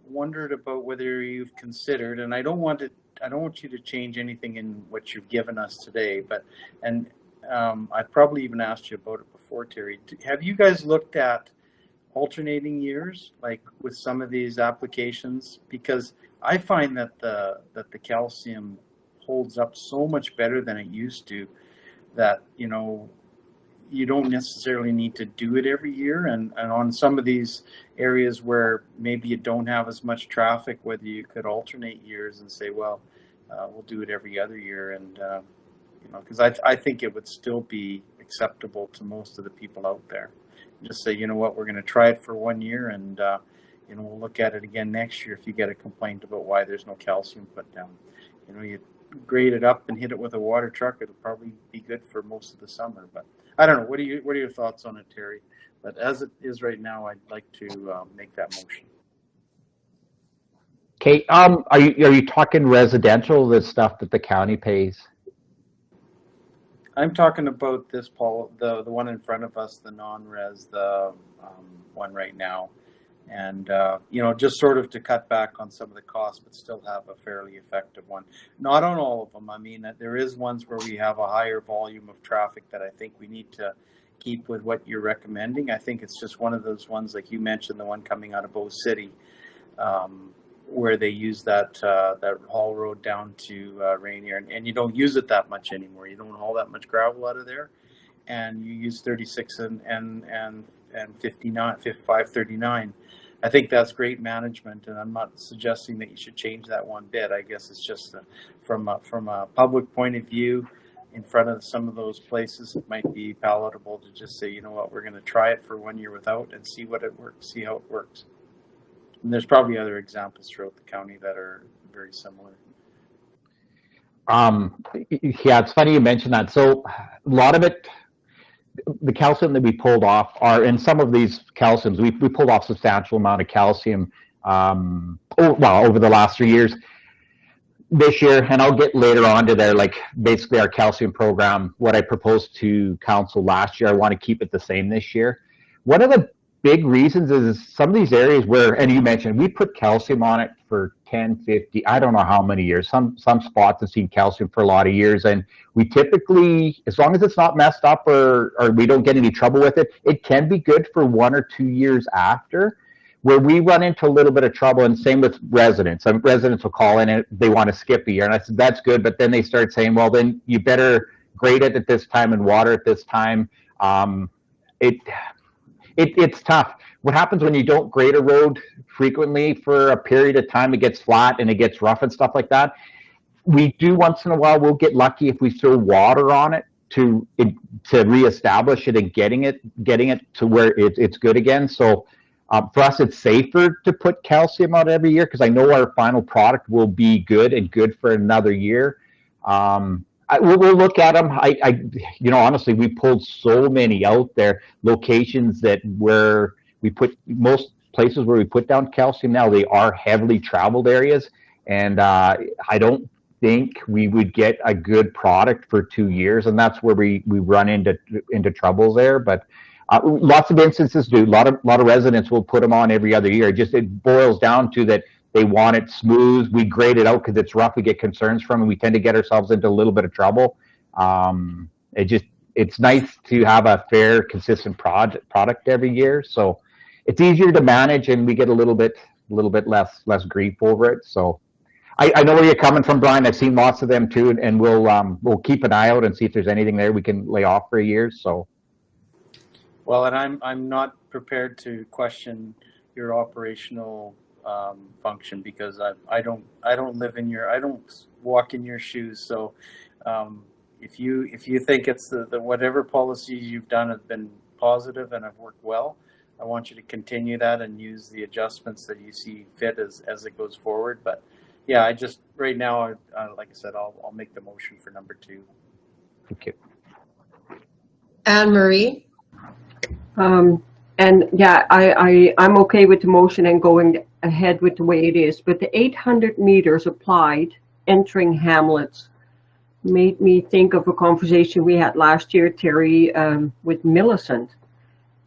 wondered about whether you've considered, and I don't want you to change anything in what you've given us today, but, and I've probably even asked you about it before, Terry. Have you guys looked at alternating years, like with some of these applications? Because I find that the calcium holds up so much better than it used to, that, you know, you don't necessarily need to do it every year. And on some of these areas where maybe you don't have as much traffic, whether you could alternate years and say, well, we'll do it every other year. And, you know, because I think it would still be acceptable to most of the people out there. Just say, you know what, we're going to try it for 1 year, and, you know, we'll look at it again next year if you get a complaint about why there's no calcium put down. You know, you grade it up and hit it with a water truck, it'll probably be good for most of the summer. But I don't know. What are your thoughts on it, Terry? But as it is right now, I'd like to make that motion. Okay. Are you talking residential, the stuff that the county pays? I'm talking about this, Paul, the one in front of us, the non-res, the one right now. And, you know, just sort of to cut back on some of the costs, but still have a fairly effective one. Not on all of them. I mean, there is ones where we have a higher volume of traffic that I think we need to keep with what you're recommending. I think it's just one of those ones, like you mentioned, the one coming out of Bow City, where they use that haul road down to Rainier, and you don't use it that much anymore. You don't haul that much gravel out of there, and you use 36 and 59, 539. I think that's great management, and I'm not suggesting that you should change that one bit. I guess it's just from a public point of view, in front of some of those places, it might be palatable to just say, you know what, we're going to try it for 1 year without and see what it works, see how it works. And there's probably other examples throughout the county that are very similar. Yeah, it's funny you mentioned that. So a lot of it, the calcium that we pulled off are in some of these calciums. We pulled off substantial amount of calcium over the last 3 years. This year, and I'll get later on to there, like basically our calcium program, what I proposed to council last year, I want to keep it the same this year. One of the big reasons is some of these areas where, and you mentioned, we put calcium on it for 10, 50, I don't know how many years. Some spots have seen calcium for a lot of years, and we typically, as long as it's not messed up or we don't get any trouble with it, it can be good for 1 or 2 years after. Where we run into a little bit of trouble, and same with residents. Some residents will call in and they want to skip a year, and I said, that's good, but then they start saying, well, then you better grade it at this time and water at this time. It's tough. What happens when you don't grade a road frequently for a period of time, it gets flat and it gets rough and stuff like that. We do once in a while, we'll get lucky if we throw water on it to reestablish it and getting it to where it's good again. So for us, it's safer to put calcium out every year because I know our final product will be good and good for another year. We'll look at them. Honestly, we pulled so many out there, locations that where we put, most places where we put down calcium now, they are heavily traveled areas. And I don't think we would get a good product for 2 years. And that's where we run into troubles there. But lots of instances do. A lot of residents will put them on every other year. It boils down to that they want it smooth. We grade it out because it's rough. We get concerns from, and we tend to get ourselves into a little bit of trouble. It's nice to have a fair, consistent product every year. So it's easier to manage, and we get a little bit less grief over it. So I know where you're coming from, Brian. I've seen lots of them too, and we'll keep an eye out and see if there's anything there we can lay off for a year. So. Well, and I'm not prepared to question your operational function because I don't walk in your shoes. So if you think it's the whatever policies you've done have been positive and have worked well, I want you to continue that and use the adjustments that you see fit as it goes forward. But yeah, I just right now, like I said, I'll make the motion for number 2. Thank you. Anne Marie. And yeah, I'm okay with the motion and going ahead with the way it is, but the 800 meters applied entering hamlets made me think of a conversation we had last year, Terry, with Millicent.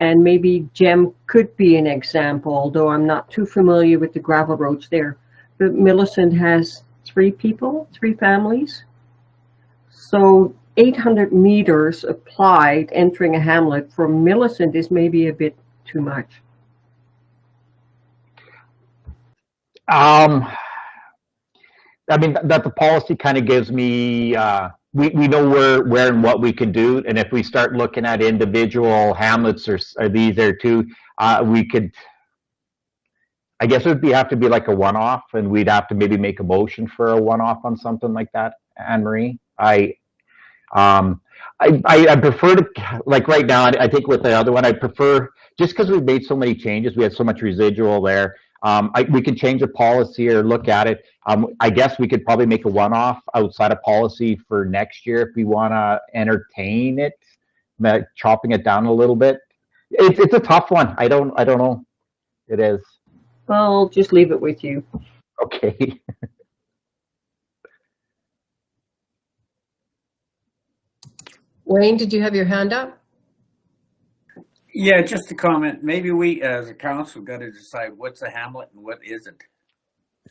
And maybe Gem could be an example, although I'm not too familiar with the gravel roads there. But Millicent has 3 families. So 800 meters applied entering a hamlet for Millicent is maybe a bit too much. I mean, that the policy kind of gives me, we know where and what we can do. And if we start looking at individual hamlets or these there too, we could, I guess it would have to be like a one-off, and we'd have to maybe make a motion for a one-off on something like that, Anne Marie. I prefer to, like right now, I think with the other one, I prefer, just because we've made so many changes, we have so much residual there. We can change a policy or look at it. I guess we could probably make a one-off outside of policy for next year if we want to entertain it, chopping it down a little bit. It's a tough one. I don't know. It is. I'll just leave it with you. Okay. Wayne, did you have your hand up? Yeah, just a comment. Maybe we as a council got to decide what's a hamlet and what isn't.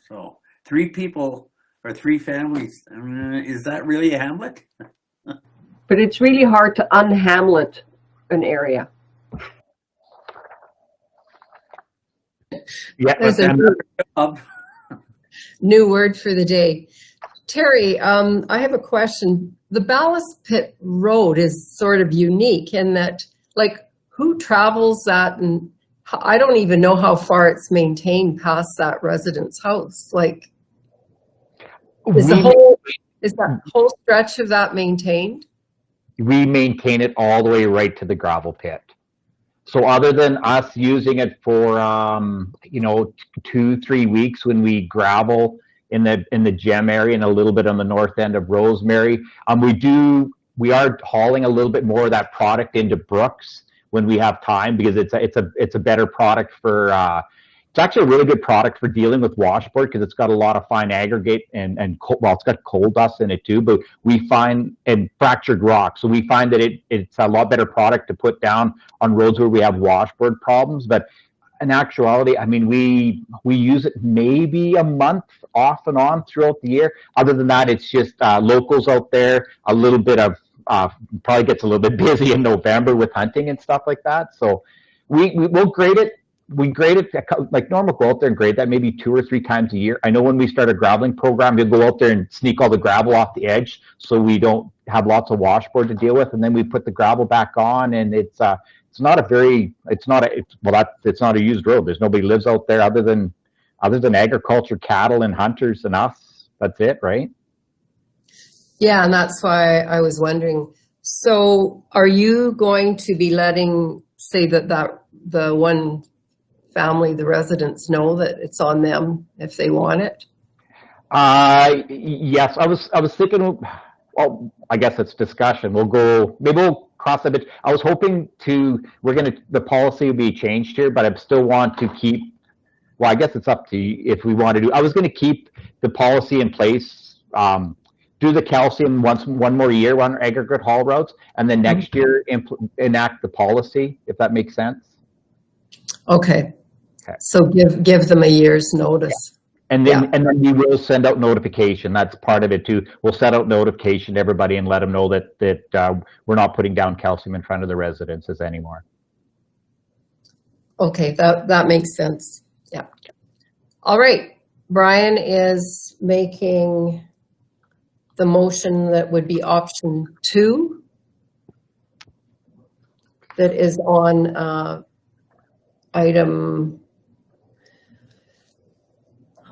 So 3 people or 3 families, is that really a hamlet? But it's really hard to unhamlet an area. Yeah, there's a new word for the day. Terry, I have a question. The Ballast Pit Road is sort of unique in that, like, who travels that? And I don't even know how far it's maintained past that resident's house. Like, is that whole stretch of that maintained? We maintain it all the way right to the gravel pit. So other than us using it for 2-3 weeks when we gravel in the Gem area and a little bit on the north end of Rosemary, we are hauling a little bit more of that product into Brooks when we have time, because it's a better product for It's actually a really good product for dealing with washboard because it's got a lot of fine aggregate and well, it's got coal dust in it too. But we find and fractured rock, so we find that it's a lot better product to put down on roads where we have washboard problems. But in actuality, I mean, we use it maybe a month off and on throughout the year. Other than that, it's just locals out there. A little bit of probably gets a little bit busy in November with hunting and stuff like that. So we'll grade it. We grade it like normal. Go out there and grade that maybe 2 or 3 times a year. I know when we start a graveling program, we'll go out there and sneak all the gravel off the edge so we don't have lots of washboard to deal with, and then we put the gravel back on. And it's not a used road. There's nobody lives out there other than agriculture, cattle, and hunters and us. That's it, right? Yeah, and that's why I was wondering. So, are you going to be letting, say that the one family, the residents, know that it's on them if they want it? Yes, I was thinking. Well, I guess it's discussion. Maybe we'll cross that bit. I was hoping the policy will be changed here, but I still want to keep. Well, I guess it's up to you if we want to do. I was going to keep the policy in place. Do the calcium one more year on aggregate haul routes, and then next year enact the policy, if that makes sense. Okay. So give them a year's notice. Yeah. And then we will send out notification. That's part of it too. We'll send out notification to everybody and let them know that we're not putting down calcium in front of the residences anymore. Okay, that makes sense. Yeah. All right. Brian is making the motion that would be option 2. That is on item.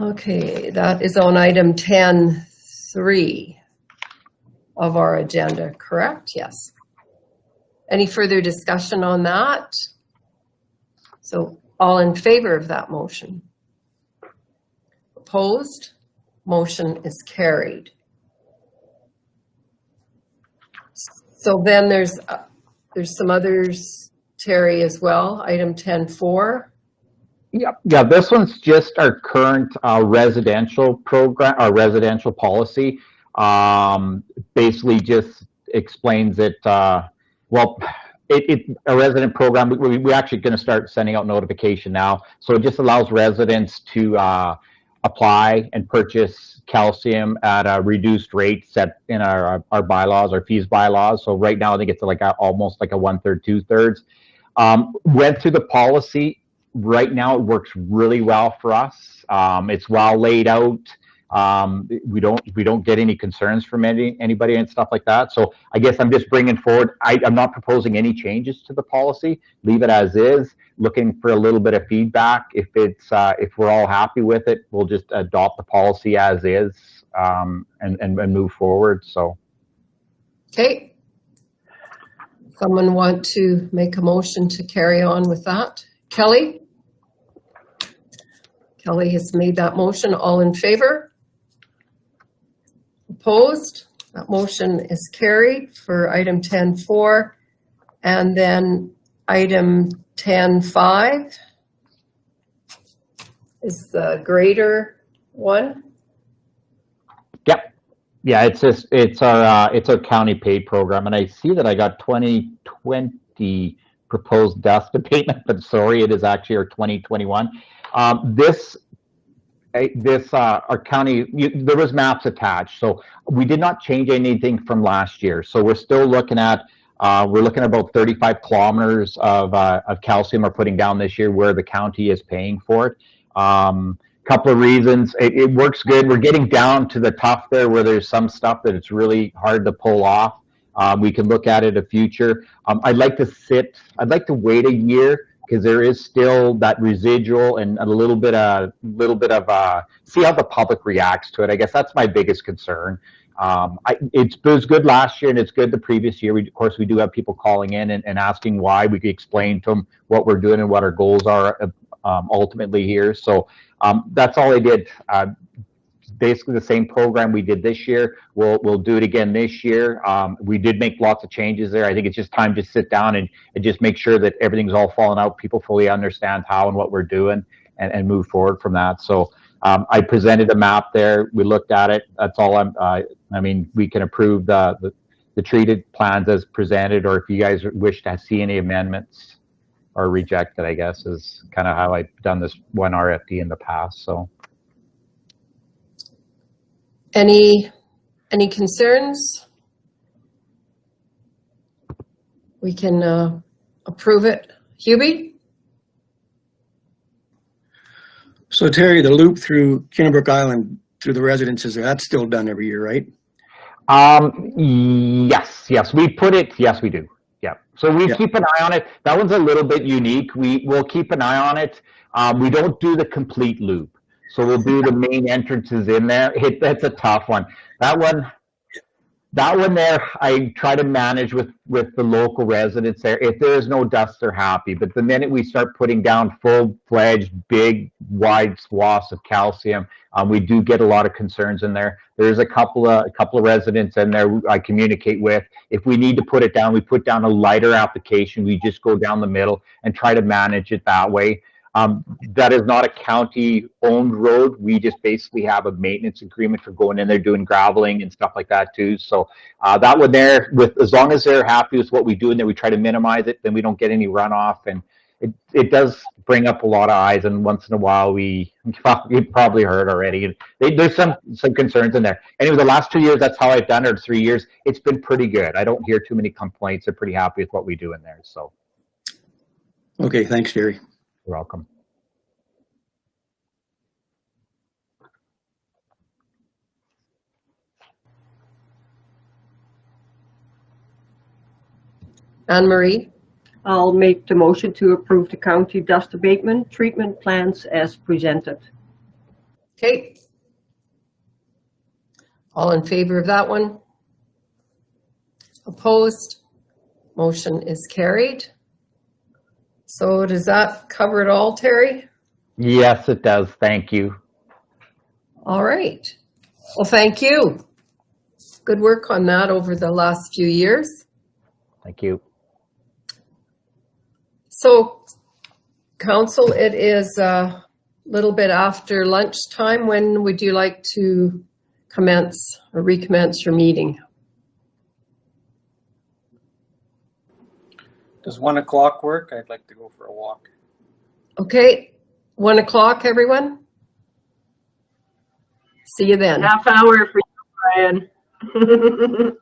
Okay, that is on item 10.3 of our agenda, correct? Yes. Any further discussion on that? So all in favor of that motion? Opposed? Motion is carried. So then there's some others, Terry, as well, item 10.4. Yeah, this one's just our current residential program, our residential policy. Basically just explains it, a resident program, we're actually going to start sending out notification now. So it just allows residents to apply and purchase calcium at a reduced rate set in our bylaws, our fees bylaws. So right now I think it's like almost like a 1/3, 2/3. Went through the policy. Right now it works really well for us. It's well laid out. We don't get any concerns from anybody and stuff like that. So I guess I'm just bringing forward. I'm not proposing any changes to the policy. Leave it as is. Looking for a little bit of feedback. If we're all happy with it, we'll just adopt the policy as is and move forward. So. Okay. Someone want to make a motion to carry on with that? Kelly? Kelly has made that motion. All in favor? Opposed? That motion is carried for item 10.4. And then item 10.5 is the greater one. Yep. Yeah, it's our county paid program, and I see that I got 2020 proposed dust abatement, but sorry, it is actually our 2021. Our county, there was maps attached, so we did not change anything from last year. So we're still looking at about 35 kilometers of calcium we're putting down this year, where the county is paying for it. Couple of reasons. It works good. We're getting down to the tough there, where there's some stuff that it's really hard to pull off. We can look at it in the future. I'd like to wait a year, because there is still that residual and a little bit of see how the public reacts to it. I guess that's my biggest concern. It was good last year and it's good the previous year. Of course, we do have people calling in and asking why. We can explain to them what we're doing and what our goals are ultimately here. So that's all I did. Basically the same program we did this year. We'll do it again this year. We did make lots of changes there. I think it's just time to sit down and just make sure that everything's all falling out. People fully understand how and what we're doing. and move forward from that. So I presented a map there. We looked at it. That's all I mean, we can approve the treated plans as presented, or if you guys wish to see any amendments or reject it, I guess, is kind of how I've done this one RFP in the past. So Any concerns? We can approve it. Hubie? So Terry, the loop through Kennebrook Island through the residences, that's still done every year, right? Yes, we put it, yes, we do. Yeah. So we keep an eye on it. That one's a little bit unique. Will keep an eye on it. We don't do the complete loop. So we'll do the main entrances in there. That's a tough one. That one there, I try to manage with the local residents there. If there is no dust, they're happy. But the minute we start putting down full-fledged, big, wide swaths of calcium, we do get a lot of concerns in there. There's a couple of residents in there I communicate with. If we need to put it down, we put down a lighter application. We just go down the middle and try to manage it that way. That is not a county-owned road. We just basically have a maintenance agreement for going in there, doing graveling and stuff like that too. So that one there, as long as they're happy with what we do and then we try to minimize it, then we don't get any runoff. And it does bring up a lot of eyes. And once in a while, you probably heard already. There's some concerns in there. Anyway, the last 2 years, that's how I've done it. Or 3 years, it's been pretty good. I don't hear too many complaints. They're pretty happy with what we do in there. So. Okay, thanks, Terry. You're welcome. Anne-Marie? I'll make the motion to approve the county dust abatement treatment plans as presented. Okay. All in favor of that one? Opposed? Motion is carried. So does that cover it all, Terry? Yes, it does. Thank you. All right. Well, thank you. Good work on that over the last few years. Thank you. So, Council, it is a little bit after lunchtime. When would you like to commence or recommence your meeting? Does 1 o'clock work? I'd like to go for a walk. Okay, 1 o'clock, everyone. See you then. Half hour for you, Brian.